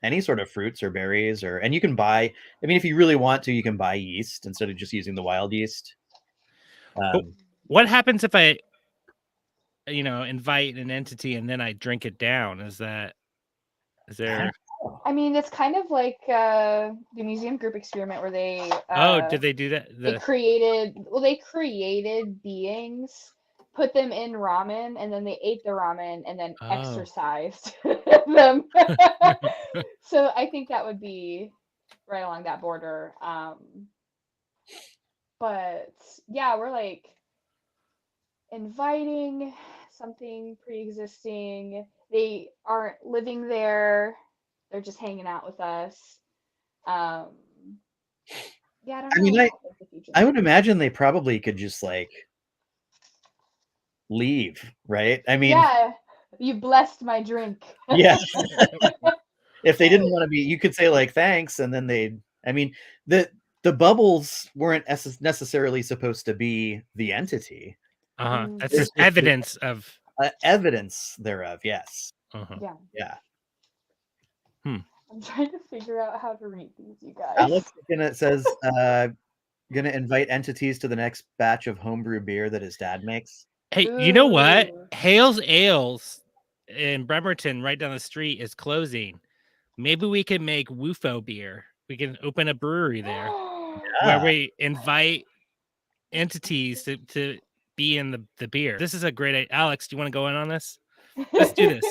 any sort of fruits or berries, and you can buy. I mean, if you really want to, you can buy yeast instead of just using the wild yeast. What happens if I, invite an entity and then I drink it down? Is there? I mean, it's kind of like the museum group experiment where they. Did they do that? They created beings, put them in ramen, and then they ate the ramen and then exercised them. So I think that would be right along that border. But yeah, we're like inviting something pre-existing. They aren't living there. They're just hanging out with us. Yeah, I don't know. I would imagine they probably could just like leave, right? I mean, yeah, you blessed my drink. Yeah. If they didn't want to be, you could say like thanks, and then the bubbles weren't necessarily supposed to be the entity. That's just evidence of evidence thereof. Yes. Yeah. I'm trying to figure out how to read these, you guys. Alex says gonna invite entities to the next batch of homebrew beer that his dad makes. Hey, you know what? Ooh. Hales Ales in Bremerton, right down the street, is closing. Maybe we can make WUFO beer. We can open a brewery there where we invite entities to be in the beer. This is a great idea. Alex, do you want to go in on this? Let's do this.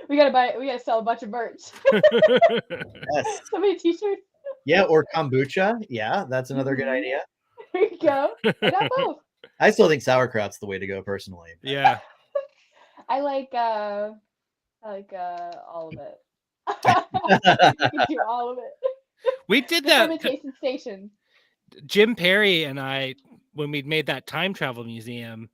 We gotta sell a bunch of merch. Yes. So many t-shirts. Yeah, or kombucha. Yeah, that's another good idea. There you go. I got both. I still think sauerkraut's the way to go personally. Yeah. I like all of it. You can do all of it. We did The that. fermentation station. Jim Perry and I, when we made that time travel museum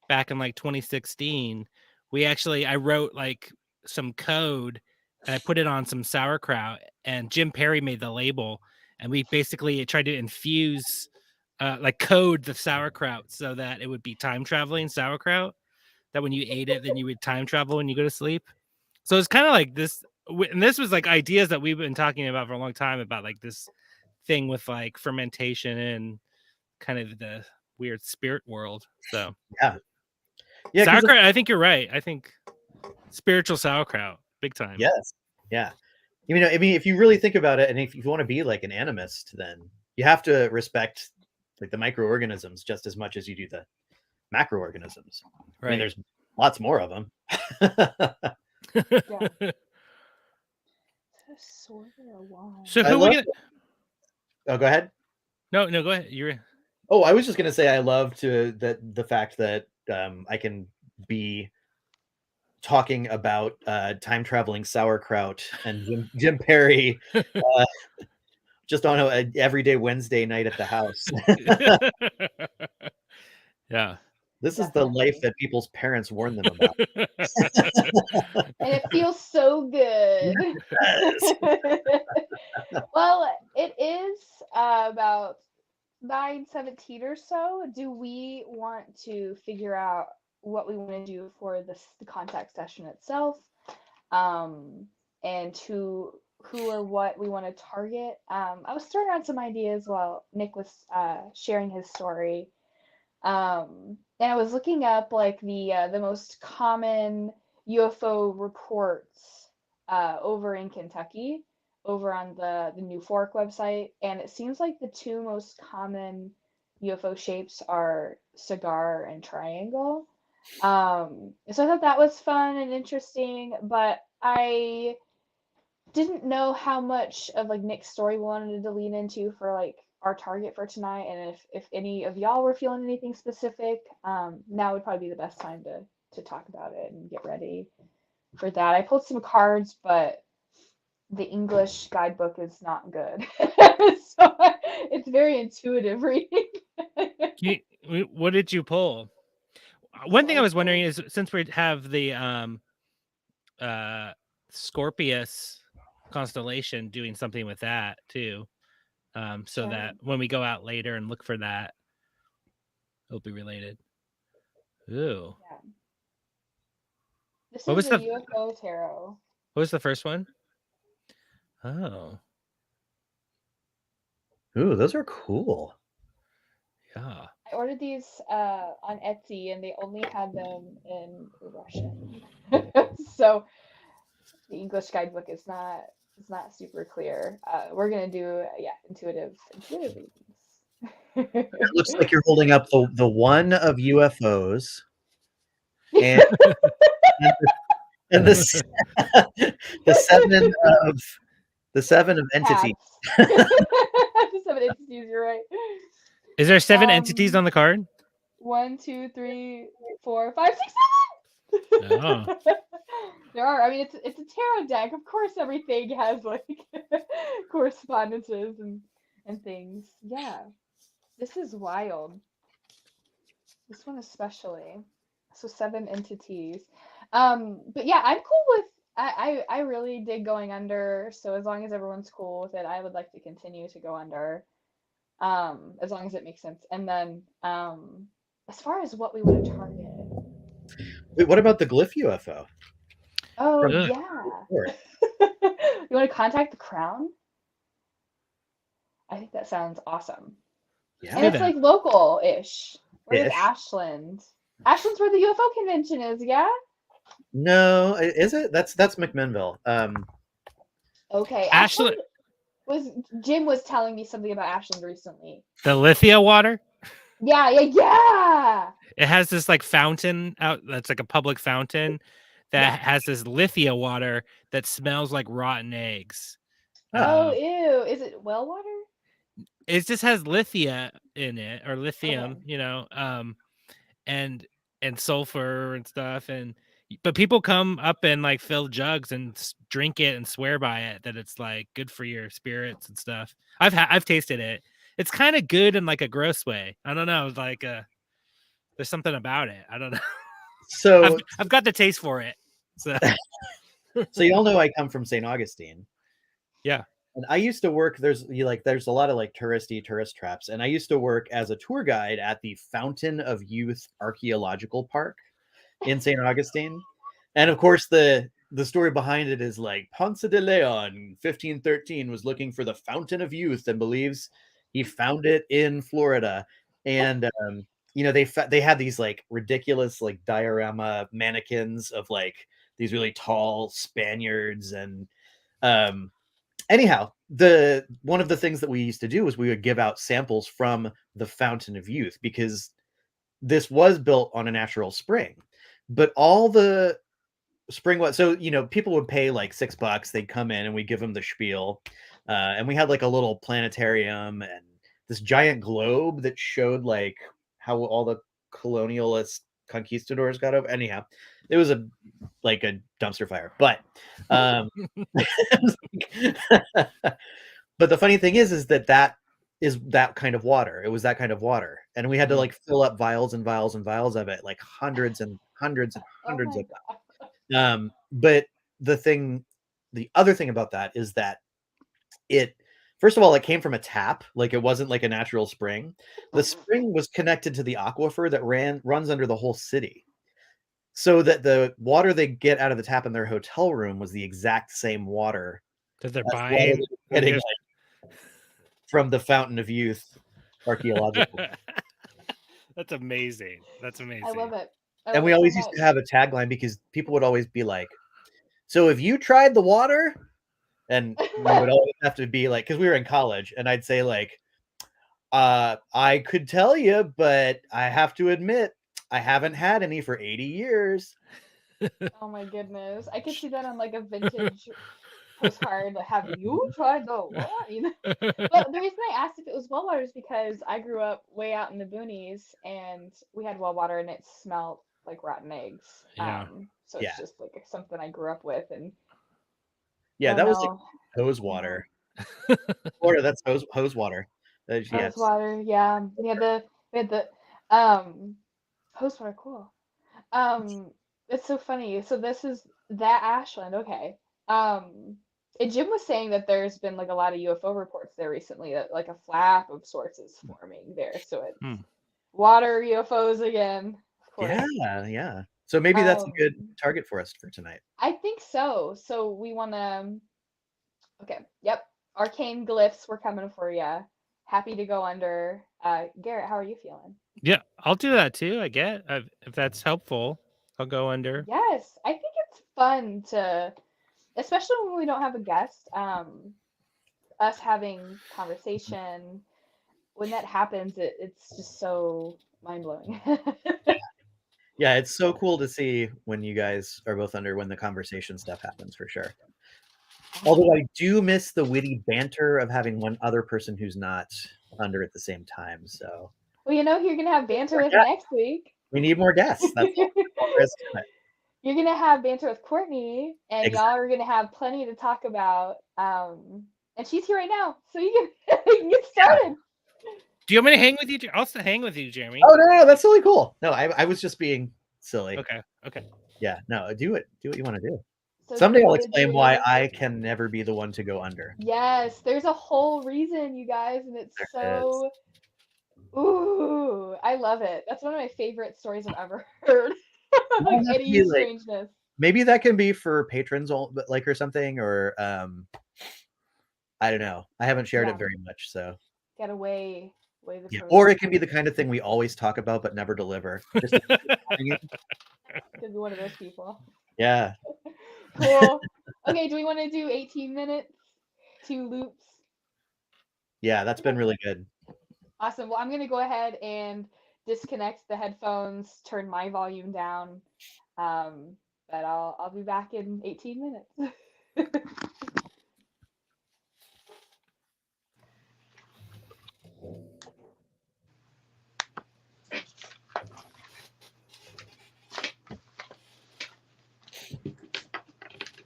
back in like 2016, I wrote like some code and I put it on some sauerkraut, and Jim Perry made the label, and we basically tried to infuse like code the sauerkraut so that it would be time traveling sauerkraut, that when you ate it then you would time travel when you go to sleep. So it's kind of like this, and this was like ideas that we've been talking about for a long time, about like this thing with like fermentation and kind of the weird spirit world. So yeah, sauerkraut, I think you're right. I think spiritual sauerkraut, big time. Yes. Yeah. I mean, if you really think about it, and if you want to be like an animist, then you have to respect like the microorganisms just as much as you do the macroorganisms. Right. I mean, there's lots more of them. Yeah. So who we gonna... Oh, go ahead. No, go ahead. You're. Oh, I was just gonna say I love the fact that I can be talking about time traveling sauerkraut and Jim Perry just on an everyday Wednesday night at the house. Yeah. Definitely. This is the life that people's parents warned them about. And it feels so good. Yes. Well, it is about 9:17 or so. Do we want to figure out what we want to do for the contact session itself, and who or what we want to target? I was throwing around some ideas while Nick was sharing his story, and I was looking up like the most common UFO reports over in Kentucky, over on the New Fork website, and it seems like the two most common UFO shapes are cigar and triangle. So I thought that was fun and interesting, but I didn't know how much of like Nick's story we wanted to lean into for like our target for tonight, and if any of y'all were feeling anything specific, now would probably be the best time to talk about it and get ready for that. I pulled some cards, but the English guidebook is not good. So it's very intuitive reading. What did you pull? One thing I was wondering is, since we have the Scorpius constellation, doing something with that too, so that when we go out later and look for that, it'll be related. Ooh. Yeah. This is the UFO tarot. What was the first one? Oh. Ooh, those are cool. Yeah. I ordered these on Etsy, and they only had them in Russian. So the English guidebook is not super clear. We're gonna do intuitive readings. It looks like you're holding up the one of UFOs and and the seven of entities. The 7 entities, you're right. Is there 7 entities on the card? 1, 2, 3, 4, 5, 6, 7. Oh. There are. I mean, it's a tarot deck. Of course, everything has like correspondences and things. Yeah, this is wild. This one especially. So 7 entities. But yeah, I'm cool with. I really dig going under. So as long as everyone's cool with it, I would like to continue to go under. As long as it makes sense. And then as far as what we want to target. Wait, what about the glyph UFO? Oh, Ugh. yeah. You want to contact the Crown? I think that sounds awesome. Yeah. And it's like local-ish. Where is Ish. Ashland? Ashland's where the UFO convention is, yeah? No, is it? That's McMinnville. Okay, Ashland, Jim was telling me something about Ashland recently. the Lithia water. Yeah. It has this like fountain out. That's like a public fountain that has this Lithia water that smells like rotten eggs. Oh, ew. Is it well water? It just has Lithia in it, or lithium, Okay. and sulfur and stuff. But people come up and like fill jugs and drink it and swear by it that it's like good for your spirits and stuff. I've tasted it. It's kind of good in like a gross way. I don't know, like there's something about it. I don't know. So I've got the taste for it. So so you all know I come from St. Augustine. Yeah. And I used to work, there's a lot of like tourist traps. And I used to work as a tour guide at the Fountain of Youth Archaeological Park in St. Augustine. And of course, the story behind it is like Ponce de Leon, 1513, was looking for the Fountain of Youth and believes he found it in Florida. And, they had these like ridiculous like diorama mannequins of like these really tall Spaniards. And anyhow, one of the things that we used to do was we would give out samples from the Fountain of Youth, because this was built on a natural spring, but all the spring was, so people would pay like $6. They'd come in and we give them the spiel, and we had like a little planetarium and this giant globe that showed like how all the colonialist conquistadors got over. Anyhow, it was a dumpster fire, but but the funny thing is that is that kind of water. It was that kind of water, and we had to like fill up vials and vials and vials of it, like hundreds and hundreds and hundreds of them. But the other thing about that is that it, first of all, it came from a tap. Like, it wasn't like a natural spring. The spring was connected to the aquifer that runs under the whole city, so that the water they get out of the tap in their hotel room was the exact same water that they're buying from the Fountain of Youth Archaeological. That's amazing. I love it. And we always used to have a tagline, because people would always be like, so have you tried the water? And we would always have to be like, because we were in college, and I'd say like, I could tell you, but I have to admit, I haven't had any for 80 years. Oh my goodness. I could see that on like a vintage postcard. Have you tried the water? But the reason I asked if it was well water is because I grew up way out in the boonies, and we had well water, and it smelled like rotten eggs. Yeah. So it's just like something I grew up with. And yeah, that was like hose water. Or that's hose water. Hose water, yeah. We had the hose water, cool. It's so funny. So this is that Ashland, okay. And Jim was saying that there's been like a lot of UFO reports there recently, that like a flap of sorts is forming there. So it's water UFOs again. Of course. Yeah. So maybe that's a good target for us for tonight. I think so. So we want to. Okay. Yep. Arcane glyphs, we're coming for you. Happy to go under. Garrett, how are you feeling? Yeah, I'll do that too. I get if that's helpful. I'll go under. Yes, I think it's fun to, especially when we don't have a guest. Us having conversation, when that happens, it's just so mind blowing. Yeah, it's so cool to see when you guys are both under, when the conversation stuff happens, for sure. Although I do miss the witty banter of having one other person who's not under at the same time. So, well, you're gonna have banter with next week. We need more guests. That's You're gonna have banter with Courtney, and y'all are gonna have plenty to talk about. And she's here right now, so you can get started. Do you want me to hang with you? I'll still hang with you, Jeremy. Oh no, that's really cool. No, I was just being silly. Okay. Yeah, no, do it. Do what you want to do. So someday I'll explain why I can never be the one to go under. Yes, there's a whole reason, you guys, and it's so. Ooh, I love it. That's one of my favorite stories I've ever heard. Like any strangeness. Maybe that can be for patrons, like, or something, or I don't know. I haven't shared Yeah. it very much, so Gotta weigh the yeah. pros Or and it can be the cons. kind of thing we always talk about but never deliver. Just Could be one of those people. yeah. Cool. Okay, do we want to do 18 minutes? 2 loops? Yeah, that's been really good. Awesome. Well, I'm gonna go ahead and disconnect the headphones, turn my volume down. But I'll be back in 18 minutes.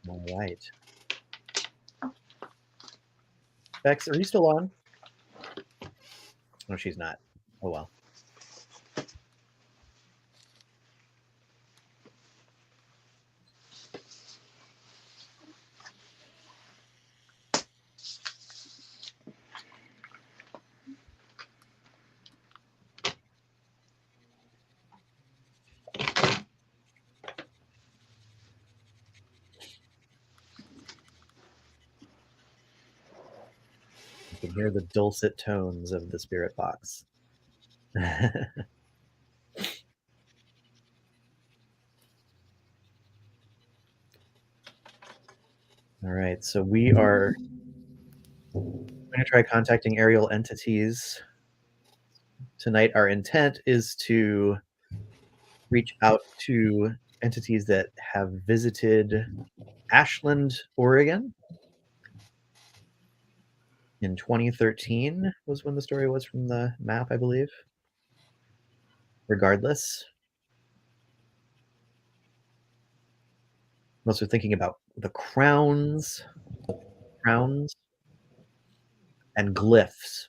All right. Bex, are you still on? No, she's not. Oh well. You can hear the dulcet tones of the spirit box. All right, so we are going to try contacting aerial entities. Tonight, our intent is to reach out to entities that have visited Ashland, Oregon. In 2013 was when the story was from the map, I believe. Regardless, I'm also thinking about the crowns, and glyphs.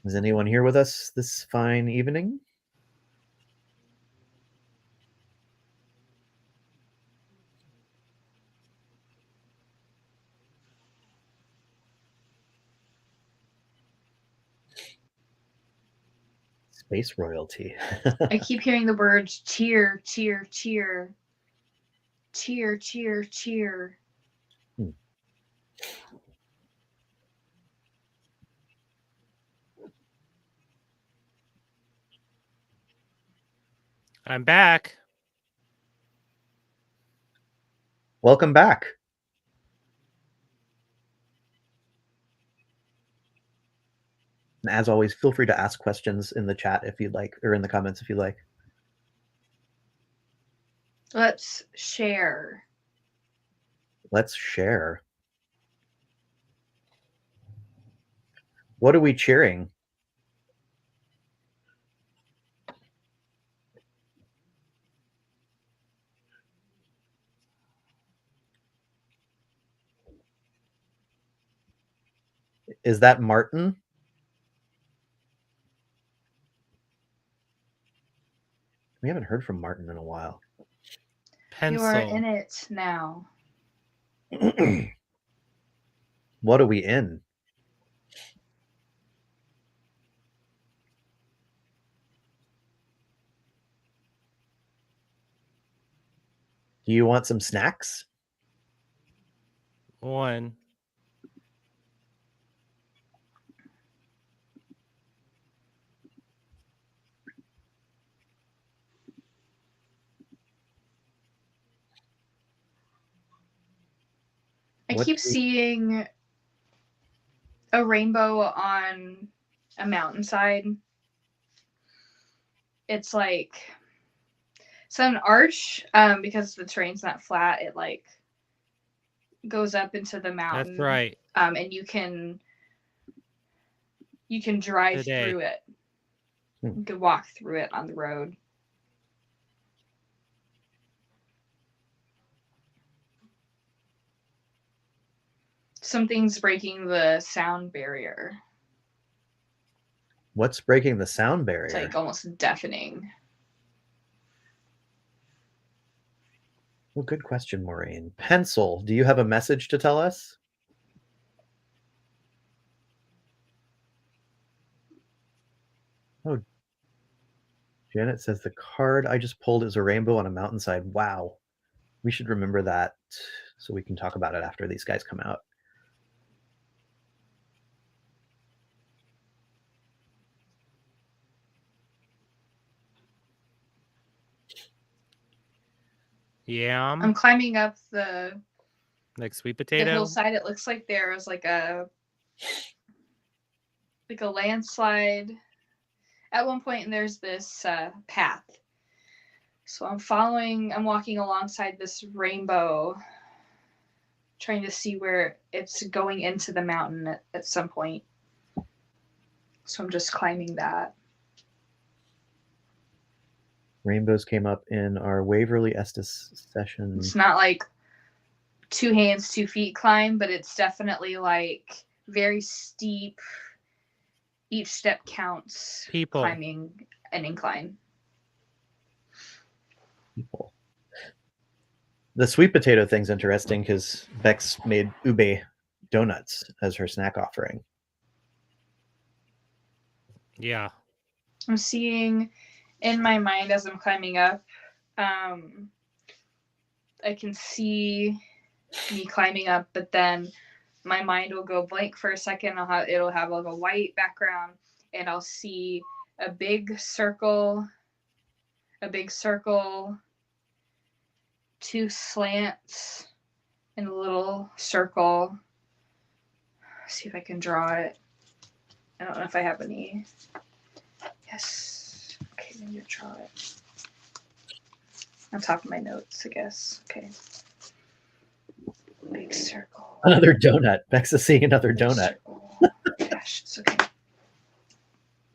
Is anyone here with us this fine evening? Space royalty. I keep hearing the words cheer, cheer, cheer. Cheer, cheer, cheer. I'm back. Welcome back. And as always, feel free to ask questions in the chat if you'd like, or in the comments if you'd like. Let's share. Let's share. What are we cheering? Is that Martin? We haven't heard from Martin in a while. Pencil. You are in it now. What are we in? Do you want some snacks? One. I What keep do we- seeing a rainbow on a mountainside. It's like it's an arch, because the terrain's not flat. It like goes up into the mountain. That's right. And you can drive Today. through it. You can walk through it on the road. Something's breaking the sound barrier. What's breaking the sound barrier? It's like almost deafening. Well, good question, Maureen. Pencil, do you have a message to tell us? Oh, Janet says the card I just pulled is a rainbow on a mountainside. Wow. We should remember that so we can talk about it after these guys come out. Yeah. I'm climbing up the Like sweet the potato. hillside. It looks like there was like a landslide at one point, and there's this path. So I'm walking alongside this rainbow, trying to see where it's going into the mountain at some point. So I'm just climbing that. Rainbows came up in our Waverly Estes session. It's not like 2 hands, 2 feet climb, but it's definitely like very steep. Each step counts. People. Climbing an incline. People. The sweet potato thing's interesting because Bex made Ube Donuts as her snack offering. Yeah. I'm seeing in my mind as I'm climbing up, I can see me climbing up, but then my mind will go blank for a second. It'll have like a white background, and I'll see a big circle, 2 slants, and a little circle. See if I can draw it. I don't know if I have any. Yes. Okay, maybe I'll draw it. On top of my notes, I guess. Okay. Big circle. Another donut. Bex is seeing another Big donut. circle. Gosh, it's okay.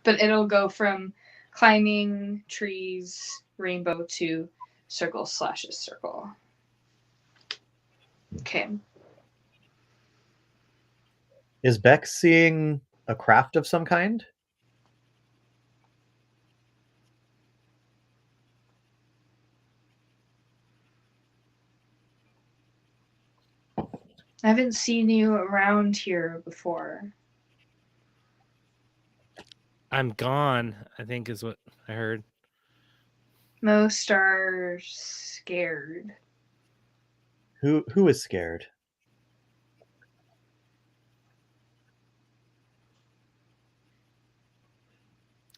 But it'll go from climbing trees, rainbow, to circle / circle. Okay. Is Bex seeing a craft of some kind? I haven't seen you around here before. I'm gone, I think is what I heard. Most are scared. Who is scared?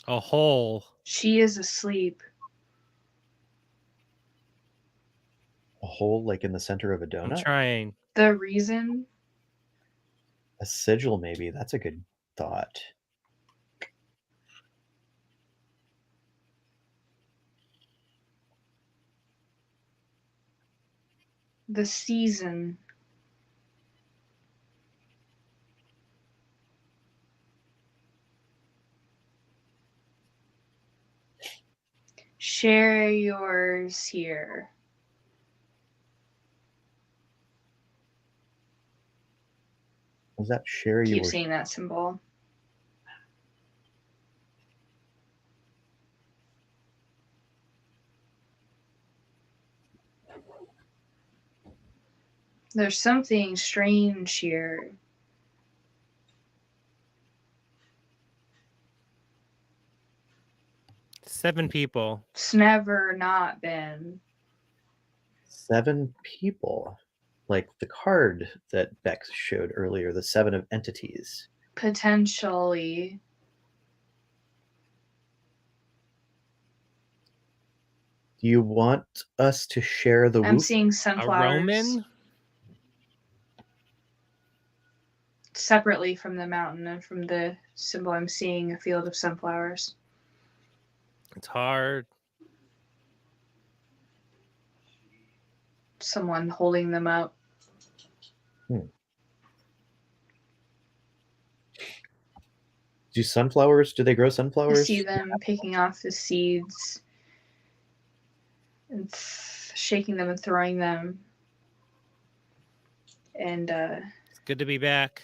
A hole. She is asleep. A hole like in the center of a I'm donut? trying. The reason? A sigil, maybe. That's a good thought. The season. Share yours here. Was that share Keep your seeing that symbol. There's something strange here. Seven people. It's never not been. 7 people? Like the card that Bex showed earlier, the 7 of entities. Potentially. Do you want us to share the I'm WUFO? seeing A sunflowers. Roman? Separately from the mountain, and from the symbol I'm seeing a field of sunflowers. It's hard. Someone holding them up. Do they grow I sunflowers? see them picking off the seeds and shaking them and throwing them. And It's good to be back.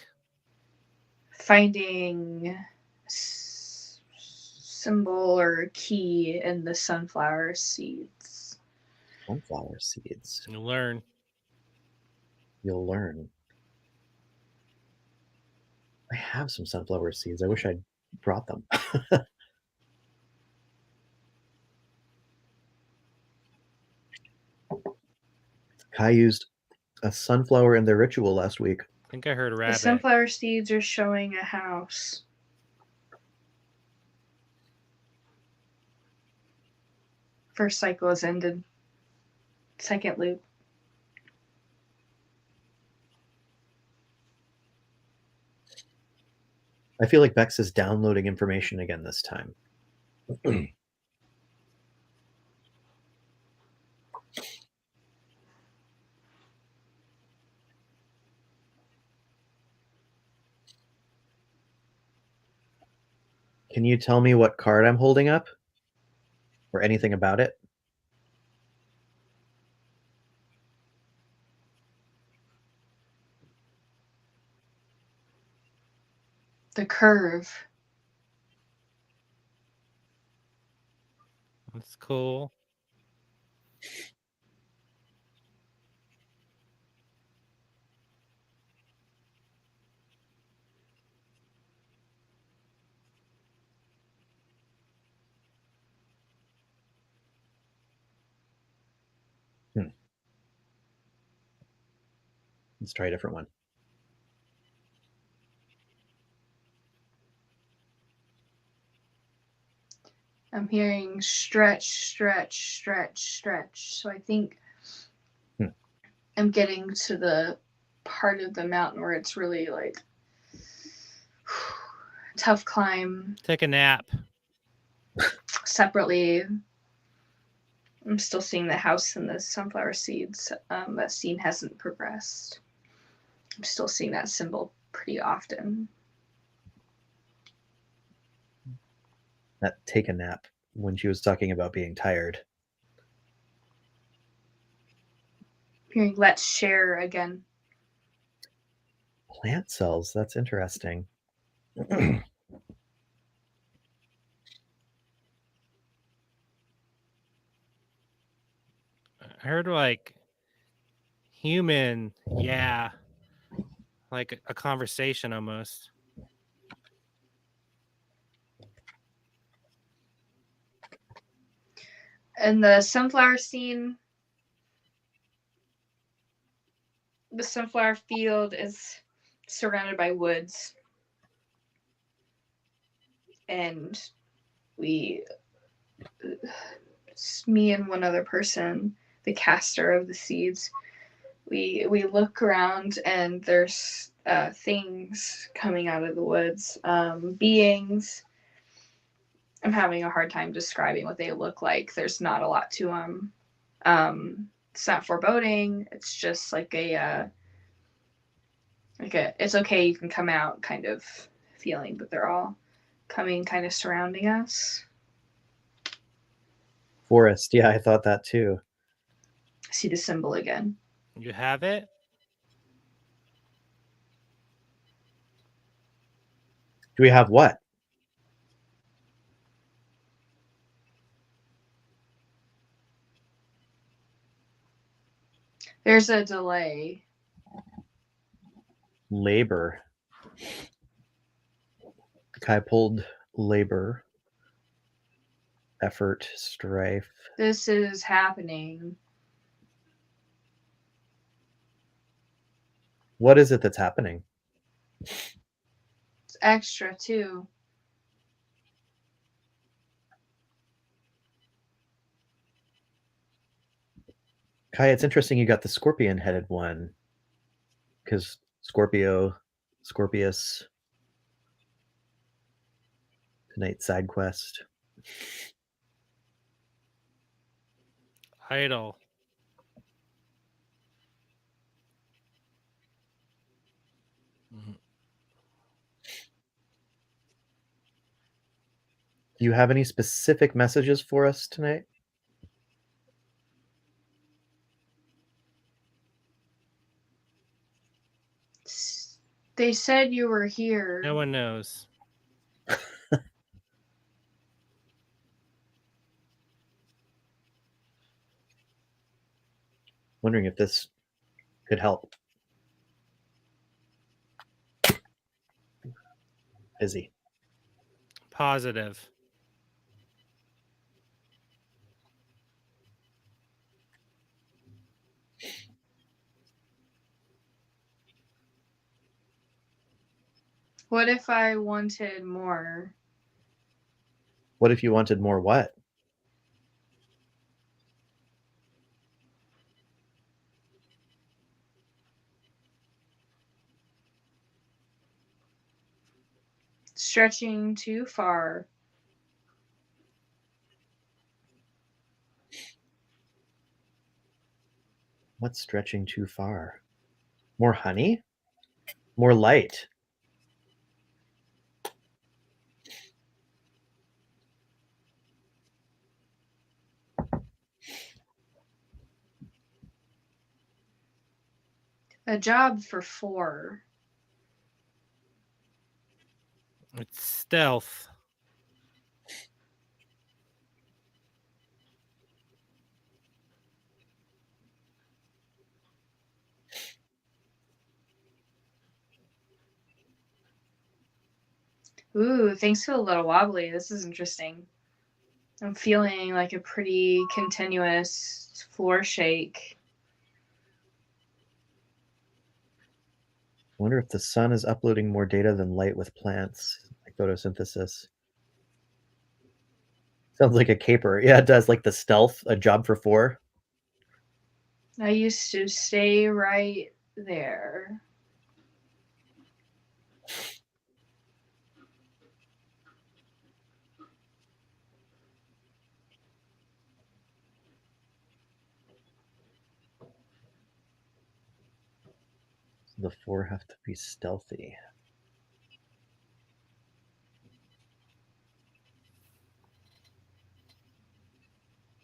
finding symbol or key in the sunflower seeds. Sunflower seeds. You learn. You'll learn. I have some sunflower seeds. I wish I'd brought them. Kai used a sunflower in their ritual last week. I think I heard a The rabbit. sunflower seeds are showing a house. First cycle has ended. Second loop. I feel like Bex is downloading information again this time. Can you tell me what card I'm holding up? Or anything about it? The curve. That's cool. Let's try a different one. I'm hearing stretch, stretch, stretch, stretch. So I think I'm getting to the part of the mountain where it's really like tough climb. Take a nap. Separately, I'm still seeing the house and the sunflower seeds. That scene hasn't progressed. I'm still seeing that symbol pretty often. That take a nap when she was talking about being tired. Hearing let's share again. Plant cells, that's interesting. I heard like human, yeah, like a conversation almost. And the sunflower scene, the sunflower field is surrounded by woods. And it's me and one other person, the caster of the seeds, we look around and there's things coming out of the woods, beings. I'm having a hard time describing what they look like. There's not a lot to them. It's not foreboding. It's just like a it's okay, you can come out kind of feeling, but they're all coming, kind of surrounding us. Forest, yeah, I thought that too. I see the symbol again. You have it? Do we have what? There's a delay. Labor. Kai pulled labor. Effort, strife. This is happening. What is it that's happening? It's extra too. Kai, it's interesting you got the scorpion-headed one. Because Scorpio, Scorpius, Tonight side quest. Idle. Do you have any specific messages for us tonight? They said you were here. No one knows. Wondering if this could help. Busy. Positive. What if I wanted more? What if you wanted more what? Stretching too far. What's stretching too far? More honey? More light? A job for 4. It's stealth. Ooh, things feel a little wobbly. This is interesting. I'm feeling like a pretty continuous floor shake. I wonder if the sun is uploading more data than light with plants, like photosynthesis. Sounds like a caper. Yeah, it does. Like the stealth, a job for 4. I used to stay right there. The 4 have to be stealthy.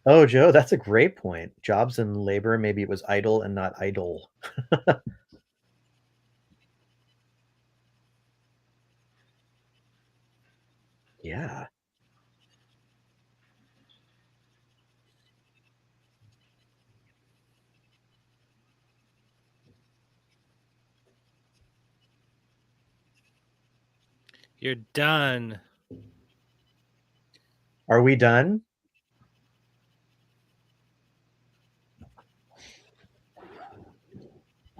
Oh, Joe, that's a great point. Jobs and labor, maybe it was idle and not idle. Yeah. You're done. Are we done?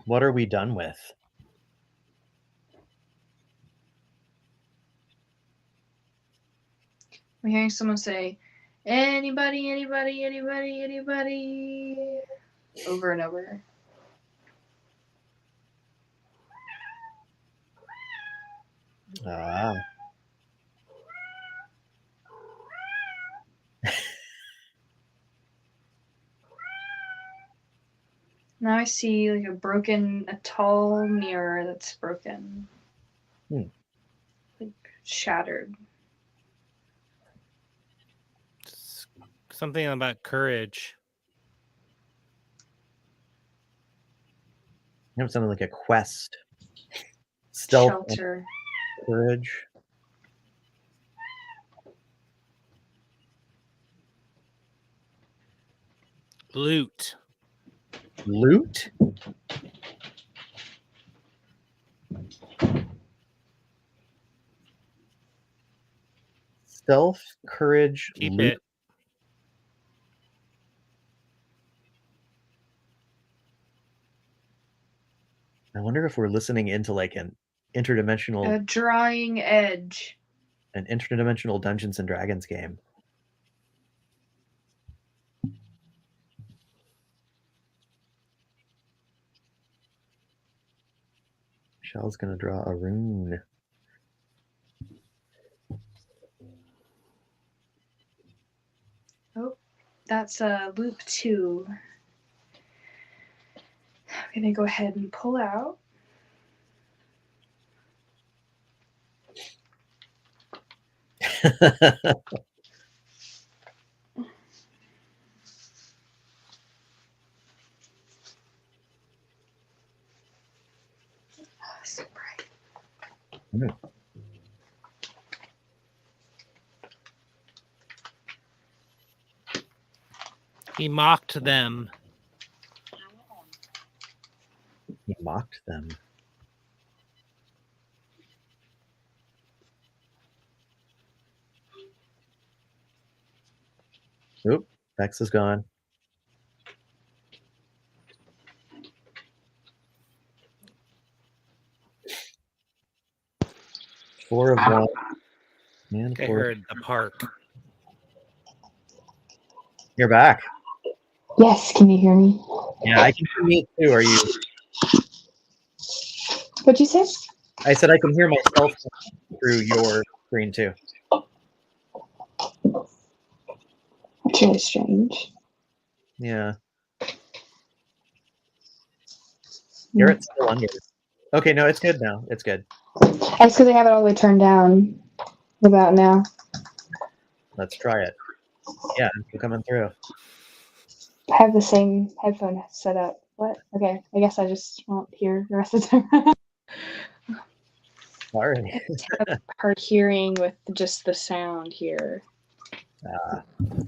What are we done with? I'm hearing someone say, anybody, anybody, anybody, anybody, over and over. Ah. Now I see like a tall mirror that's broken. Hmm. Like shattered. Something about courage. You know, something like a quest. Stealth and Shelter. courage. Loot. Loot? Stealth, courage, Keep loot. it. I wonder if we're listening into like an interdimensional A drawing edge. Dungeons and Dragons game. Michelle's gonna draw a rune. Oh, that's loop 2. I'm gonna go ahead and pull out. Oh, so bright. He mocked them. He mocked them. Oop, Vex is gone. 4 of 1. And I 4. heard the park. You're back. Yes, can you hear me? Yeah, I can hear me too. Are you? What'd you say? I said I can hear myself through your screen too. That's really strange. Yeah. Garrett's still under. Okay, no, it's good now. It's good. That's because I have it all the way turned down about now. Let's try it. Yeah, it's coming through. I have the same headphone set up. What? Okay, I guess I just won't hear the rest of the time. Sorry. I have hard hearing with just the sound here.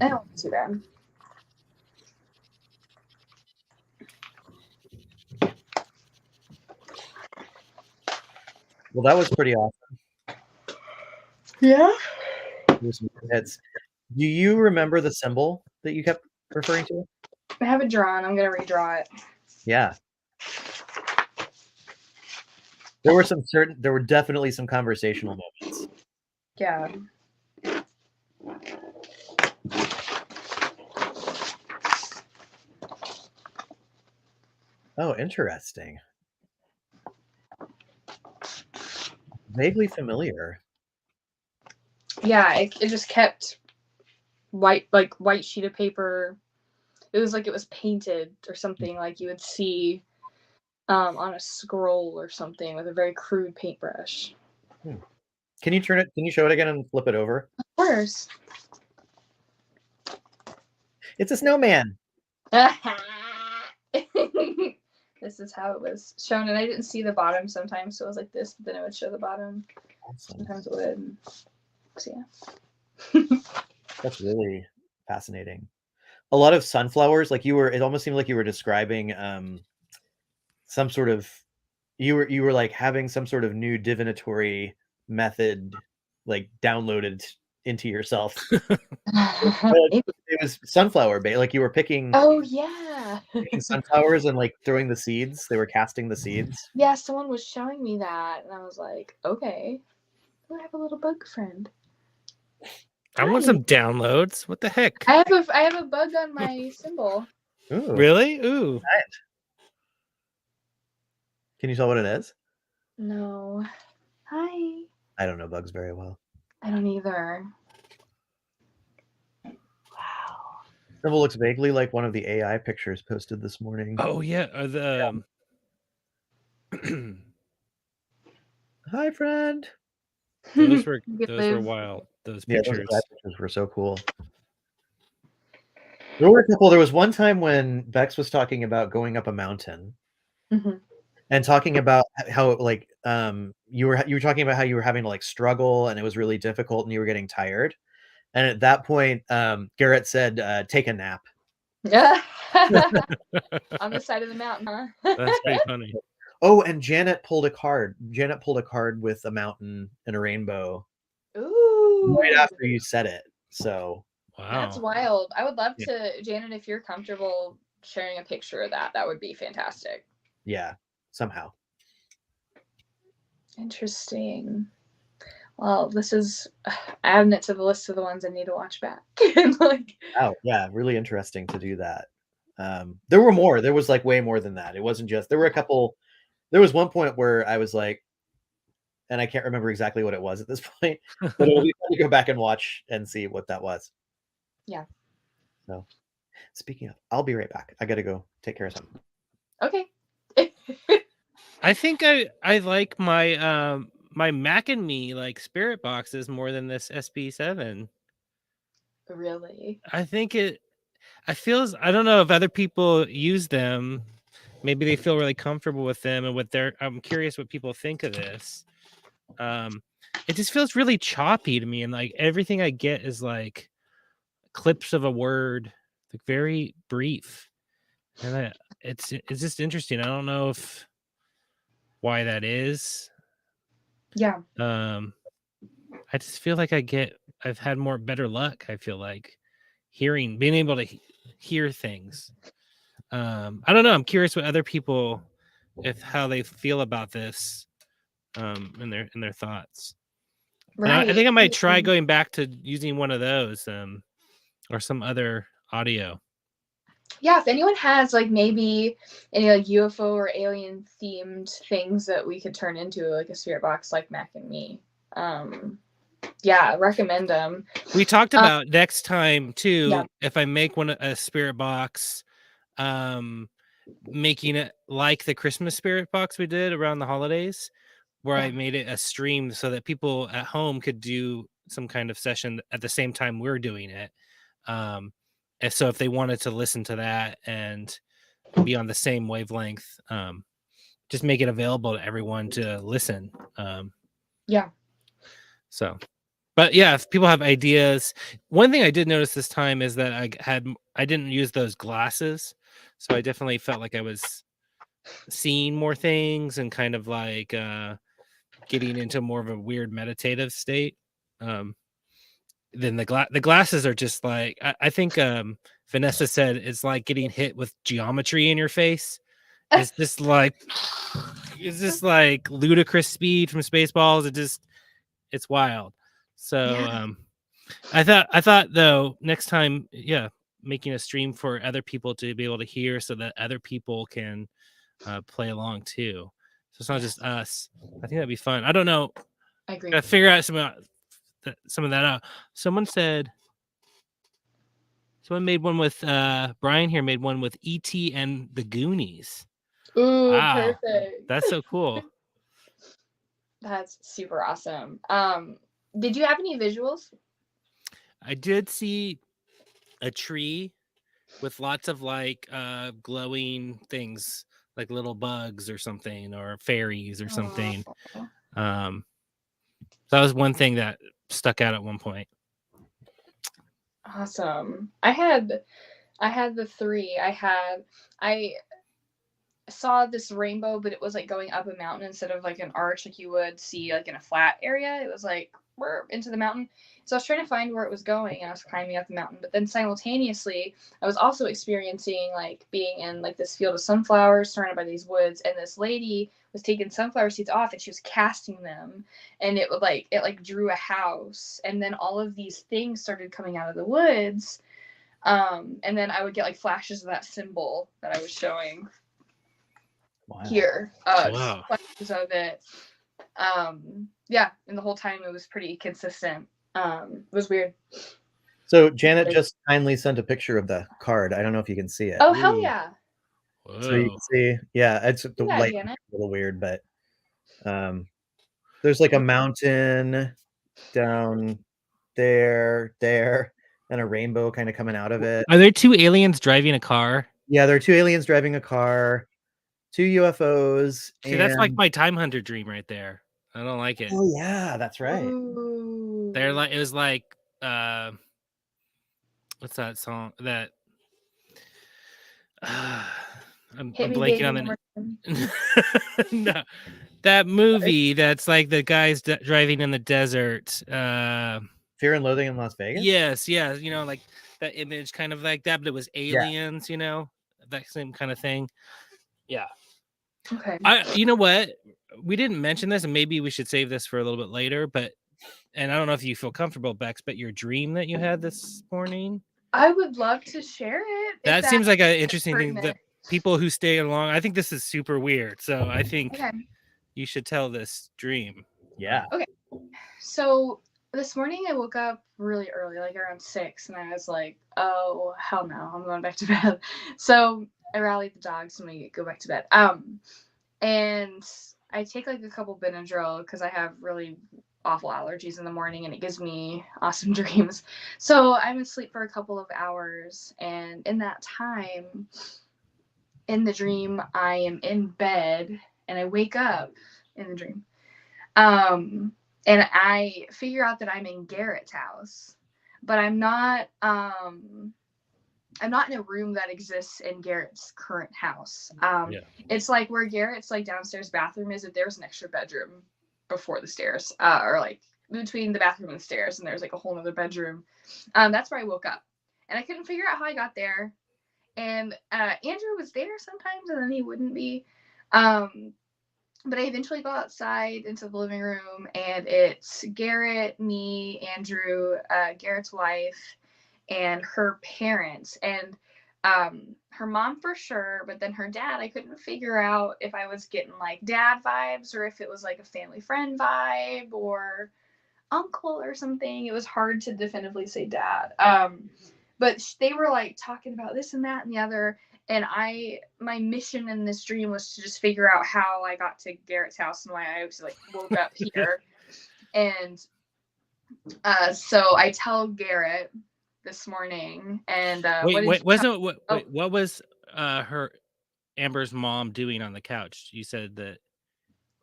I don't too bad. Well, that was pretty awesome. Yeah. There's some hits. Do you remember the symbol that you kept referring to? I have it drawn. I'm gonna redraw it. Yeah. There were definitely some conversational moments. Yeah. Oh, interesting. Vaguely familiar. Yeah, it just kept white sheet of paper. It was like it was painted or something, like you would see on a scroll or something with a very crude paintbrush. Can you turn it? Can you show it again and flip it over? Of course. It's a snowman. This is how it was shown, and I didn't see the bottom sometimes, so it was like this, but then it would show the bottom. Awesome. Sometimes it would. So yeah. That's really fascinating. A lot of sunflowers, like it almost seemed like you were describing some sort of you were like having some sort of new divinatory method like downloaded into yourself. It was sunflower bait, like you were picking Oh yeah. picking sunflowers and like throwing the seeds. They were casting the seeds. Yeah, someone was showing me that, and I was like, okay, I have a little bug friend. I want some downloads. What the heck? I have a bug on my symbol. Ooh. Really? Ooh. Right. Can you tell what it is? No. Hi. I don't know bugs very well. I don't either. Wow. Symbol looks vaguely like one of the AI pictures posted this morning. Oh yeah. Are the Hi, friend. those were Live. wild. Those Yeah, pictures. those pictures were so cool. There were a couple. There was one time when Bex was talking about going up a mountain Mhm. and talking about how like you were talking about how you were having to like struggle and it was really difficult and you were getting tired. And at that point, Garrett said, "Take a nap." On the side of the mountain, huh? That's pretty funny. Oh, and Janet pulled a card. Janet pulled a card with a mountain and a rainbow Ooh. right after you said it. So Wow. That's wild. I would love to, Janet, if you're comfortable sharing a picture of that, that would be fantastic. yeah, somehow. Interesting. Well, this is adding it to the list of the ones I need to watch back. Like, Oh, yeah, really interesting to do that. There were more. There was like way more than that. It wasn't just. There were a couple. There was one point where I was like, and I can't remember exactly what it was at this point, but it'll be fun to go back and watch and see what that was. Yeah. So, speaking of, I'll be right back. I gotta go take care of something. okay. I think I like my my Mac and Me like spirit boxes more than this SB7. Really? I think I don't know if other people use them. Maybe they feel really comfortable with them and I'm curious what people think of this. It just feels really choppy to me, and like everything I get is like clips of a word, like very brief. And it's just interesting. I don't know why that is. Yeah. I just feel like I've had better luck. I feel like being able to hear things. I don't know. I'm curious what other people, how they feel about this, in their thoughts. And I think I might try Right. going back to using one of those, or some other audio. Yeah, if anyone has like maybe any like UFO or alien themed things that we could turn into like a spirit box like Mac and me, yeah, recommend them. We talked about next time too, Yeah. if I make a spirit box, making it like the Christmas spirit box we did around the holidays, where I Yeah. made it a stream so that people at home could do some kind of session at the same time we're doing it. And so if they wanted to listen to that and be on the same wavelength, just make it available to everyone to listen. Yeah. So, but yeah, if people have ideas, one thing I did notice this time is that I didn't use those glasses, so I definitely felt like I was seeing more things and kind of like getting into more of a weird meditative state. Then the glasses are just like I think Vanessa said it's like getting hit with geometry in your face. It's just like ludicrous speed from Spaceballs. It's wild. So Yeah. I thought though next time, yeah, making a stream for other people to be able to hear so that other people can play along too. So it's not just us. I think that'd be fun. I don't know. I agree. Gotta figure out some of that out. Someone made one with Brian here made one with E.T. and the Goonies. Ooh, Wow. perfect. That's so cool. That's super awesome. Did you have any visuals? I did see a tree with lots of like glowing things, like little bugs or something, or fairies or something. Aw. That was one thing that stuck out at one point. Awesome. I had the three. I saw this rainbow, but it was like going up a mountain instead of like an arch like you would see like in a flat area. It was like we're into the mountain. So I was trying to find where it was going and I was climbing up the mountain. But then simultaneously, I was also experiencing like being in like this field of sunflowers surrounded by these woods. And this lady was taking sunflower seeds off and she was casting them. And it drew a house. And then all of these things started coming out of the woods. And then I would get like flashes of that symbol that I was showing. Wow. Here. Wow. Flashes of it. Yeah, and the whole time it was pretty consistent. It was weird. So Janet just kindly sent a picture of the card. I don't know if you can see it. Oh, hell yeah. Whoa. So you can see, yeah, it's the Yeah, light Janet. a little weird, but there's like a mountain down there, and a rainbow kind of coming out of it. Are there two aliens driving a car? Yeah, there are two aliens driving a car, two UFOs. See, that's like my Time Hunter dream right there. I don't like it. Oh yeah, that's right. Ooh. They're like, it was like what's that song that I'm blanking on the no, that movie that's like the guys driving in the desert. Fear and Loathing in Las Vegas. Yes, yeah, you know, like that image, kind of like that, but it was aliens. You know, that same kind of thing. Yeah. Okay. You know what? We didn't mention this, and maybe we should save this for a little bit later. And I don't know if you feel comfortable, Bex, but your dream that you had this morning. I would love to share it. That seems like an interesting thing that people who stay along. I think this is super weird, so I think you should tell this dream. Yeah. Okay. So this morning I woke up really early, like around 6, and I was like, "Oh hell no, I'm going back to bed." So I rallied the dogs and we go back to bed. And I take like a couple Benadryl because I have really awful allergies in the morning and it gives me awesome dreams. So I'm asleep for a couple of hours, and in that time, in the dream, I am in bed and I wake up in the dream. And I figure out that I'm in Garrett's house, but I'm not in a room that exists in Garrett's current house. It's like where Garrett's like downstairs bathroom is, if there's an extra bedroom before the stairs, or like between the bathroom and the stairs, and there's like a whole other bedroom. That's where I woke up, and I couldn't figure out how I got there. And Andrew was there sometimes, and then he wouldn't be. But I eventually go outside into the living room, and it's Garrett, me, Andrew, Garrett's wife, and her parents. And her mom for sure, but then her dad, I couldn't figure out if I was getting like dad vibes or if it was like a family friend vibe or uncle or something. It was hard to definitively say dad. But they were like talking about this and that and the other. And my mission in this dream was to just figure out how I got to Garrett's house and why I was like woke up here. And so I tell Garrett this morning, and what was her Amber's mom doing on the couch? You said that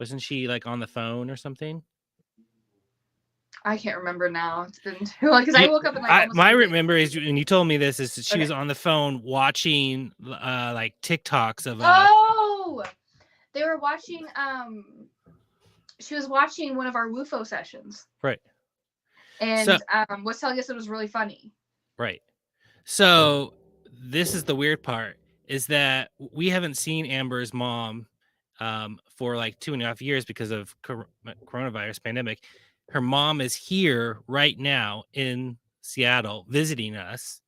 wasn't she like on the phone or something? I can't remember now. It's been too long because I woke up and like my remember is when you told me this is that she was on the phone watching like TikToks of they were watching she was watching one of our WUFO sessions, right, and was telling us it was really funny, right. So this is the weird part, is that we haven't seen Amber's mom for like 2.5 years because of coronavirus pandemic. Her mom is here right now in Seattle visiting us,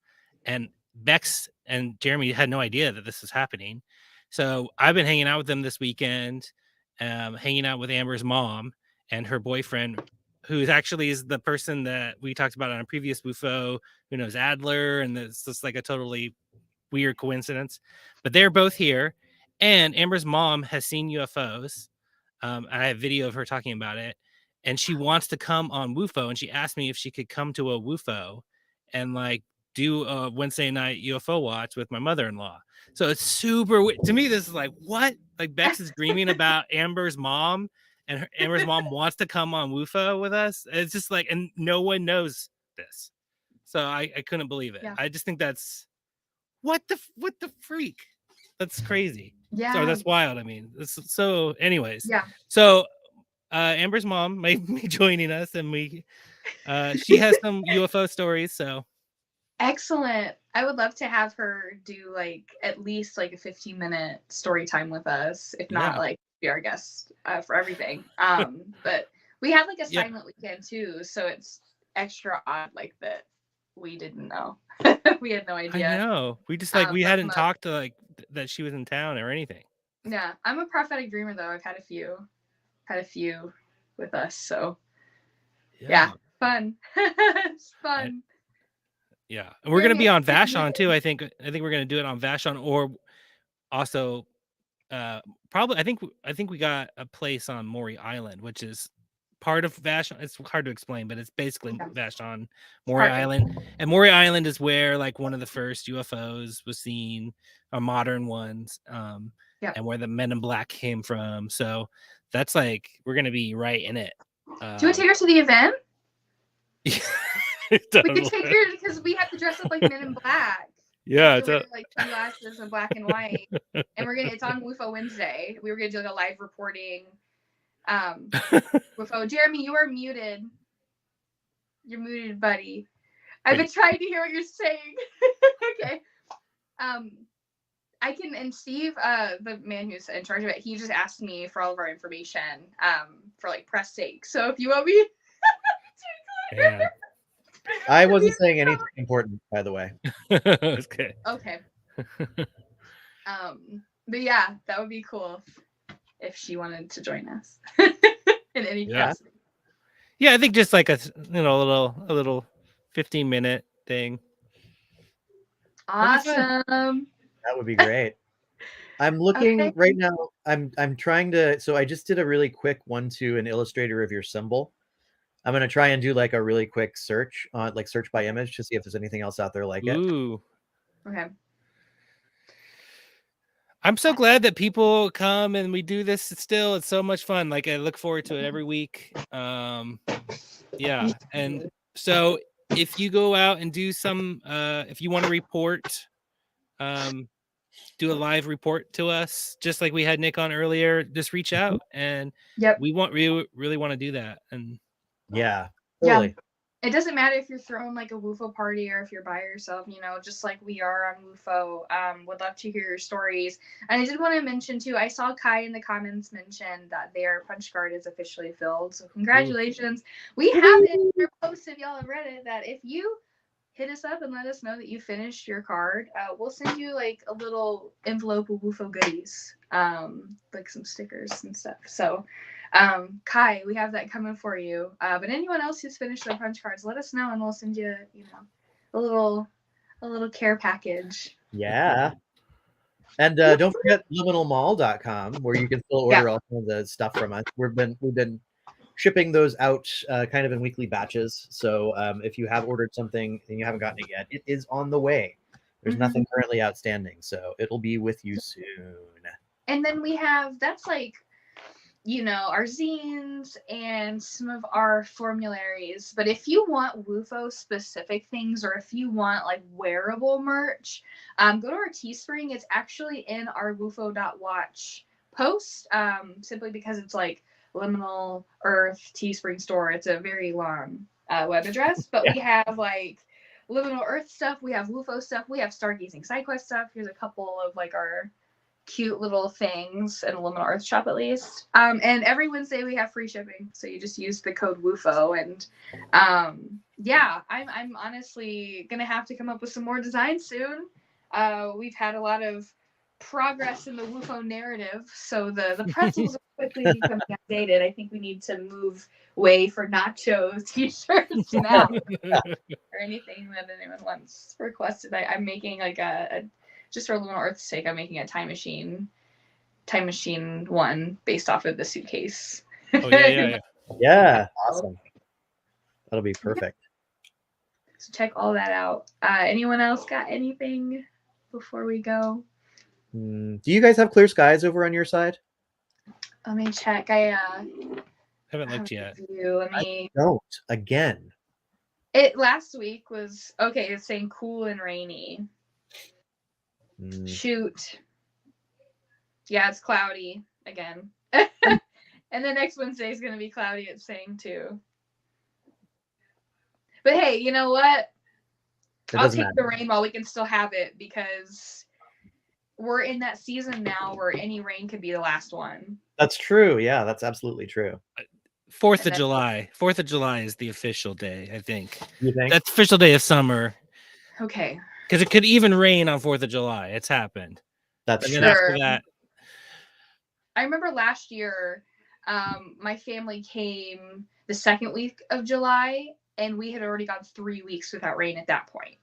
and Bex and Jeremy had no idea that this was happening. So I've been hanging out with them this weekend, hanging out with Amber's mom and her boyfriend, who is the person that we talked about on a previous WUFO, who knows Adler, and it's just like a totally weird coincidence. But they're both here, and Amber's mom has seen UFOs. I have video of her talking about it, and she wants to come on WUFO, and she asked me if she could come to a WUFO and like do a Wednesday night UFO watch with my mother-in-law. So it's super weird. To me, this is like, what? Like Bex is dreaming about Amber's mom, and Amber's mom wants to come on WUFO with us. It's just like, and no one knows this. So I couldn't believe it. Yeah. I just think that's what the freak. That's crazy. Yeah. So that's wild. I mean, so anyways. Yeah. So Amber's mom might be joining us, and she has some UFO stories. So excellent. I would love to have her do like at least like a 15-minute story time with us, if not like be our guest for everything. But we had like a silent weekend too, so it's extra odd like that we didn't know. We had no idea. I know. We just like we hadn't talked to like that she was in town or anything. Yeah, I'm a prophetic dreamer though. I've had a few with us, so yeah fun. It's fun. Yeah, and we're gonna be on Vashon too. I think we're gonna do it on Vashon, or also probably I think we got a place on Maury Island, which is part of Vashon. It's hard to explain, but it's basically Vashon, Maury Island. And Maury Island is where like one of the first UFOs was seen, or modern ones, and where the Men in Black came from. So that's like we're gonna be right in it. Do you want to take her to the event? Totally. We could take her because we have to dress up like Men in Black. Yeah, so it's like sunglasses and black and white, and it's on WUFO Wednesday. We were gonna do like a live reporting. WUFO. Jeremy, you are muted. You're muted, buddy. I've been trying to hear what you're saying. Okay. I can, and Steve, the man who's in charge of it, he just asked me for all of our information, for like press sake. So if you want me to include her. I wasn't saying anything important, by the way. Okay. Okay. But yeah, that would be cool if she wanted to join us in any capacity. Yeah, I think just like a little 15-minute thing. Awesome. That would be great. I'm looking right now. I'm trying to. So I just did a really quick 1-2 in Illustrator of your symbol. I'm gonna try and do like a really quick search on like search by image to see if there's anything else out there like it. Ooh. Okay. I'm so glad that people come and we do this still. It's so much fun. Like I look forward to it every week. Yeah. And so if you go out and do some if you want to report, do a live report to us, just like we had Nick on earlier, just reach out, and we really want to do that. And yeah, totally. It doesn't matter if you're throwing like a WUFO party or if you're by yourself, you know, just like we are on WUFO. Would love to hear your stories. And I did want to mention too, I saw Kai in the comments mention that their punch card is officially filled. So congratulations. We have it in our post, if y'all have read it, that if you hit us up and let us know that you finished your card, we'll send you like a little envelope of WUFO goodies, like some stickers and stuff. So Kai, we have that coming for you. But anyone else who's finished their punch cards, let us know and we'll send you, you know, a little care package. Yeah. And don't forget liminalmall.com, where you can still order all kinds of stuff from us. We've been shipping those out kind of in weekly batches. So if you have ordered something and you haven't gotten it yet, it is on the way. There's nothing currently outstanding, so it'll be with you soon. And then we have, that's like, you know, our zines and some of our formularies. But if you want WUFO specific things, or if you want like wearable merch, go to our Teespring. It's actually in our WUFO.watch post, simply because it's like Liminal Earth Teespring store. It's a very long web address, but we have like Liminal Earth stuff, we have WUFO stuff, we have Stargazing SideQuest stuff. Here's a couple of like our cute little things in a Liminal Earth shop at least. And every Wednesday we have free shipping, so you just use the code WUFO. And yeah, I'm honestly gonna have to come up with some more designs soon. We've had a lot of progress in the WUFO narrative, so the pretzels are quickly becoming outdated. I think we need to move way for nacho t-shirts now, or anything that anyone wants requested. I'm making like a just for Liminal Earth's sake, I'm making a time machine one based off of the suitcase. Oh yeah. Yeah, awesome. That'll be perfect. So check all that out. Anyone else got anything before we go? Do you guys have clear skies over on your side? Let me check. I Haven't looked yet. I don't. Again. It last week was okay. It's saying cool and rainy. Shoot. Yeah, it's cloudy again. And the next Wednesday is going to be cloudy, it's saying too. But hey, you know what? I'll take the rain while we can still have it, because we're in that season now where any rain could be the last one. That's true. Yeah, that's absolutely true. 4th of July. 4th of July is the official day, I think. You think? That's official day of summer. Okay. Because it could even rain on 4th of July. It's happened. That's true. After that, I remember last year, my family came the second week of July, and we had already gone 3 weeks without rain at that point,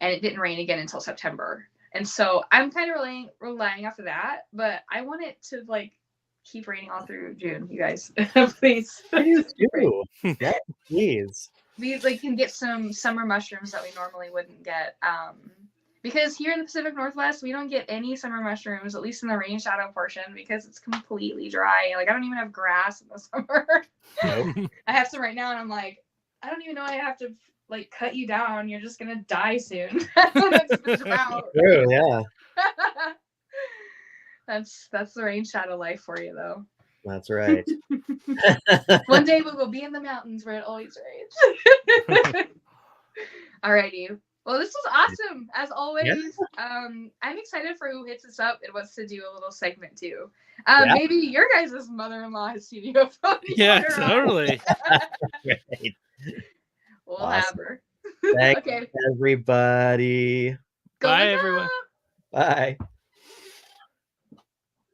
and it didn't rain again until September. And so I'm kind of relying off of that, but I want it to like keep raining all through June, you guys. Please. Please do. Yeah, please. We like can get some summer mushrooms that we normally wouldn't get. Because here in the Pacific Northwest, we don't get any summer mushrooms, at least in the rain shadow portion, because it's completely dry. Like I don't even have grass in the summer. Nope. I have some right now, and I'm like, I don't even know I have to like cut you down. You're just gonna die soon. That's the drought. True, yeah. That's the rain shadow life for you, though. That's right. One day we will be in the mountains where it always rains. Alrighty. Well, this was awesome, as always. Yeah. I'm excited for who hits us up and wants to do a little segment too. Maybe your guys' mother-in-law has seen UFO. Yeah, totally. Great. We'll have her. Thanks, everybody. Bye, everyone. Bye.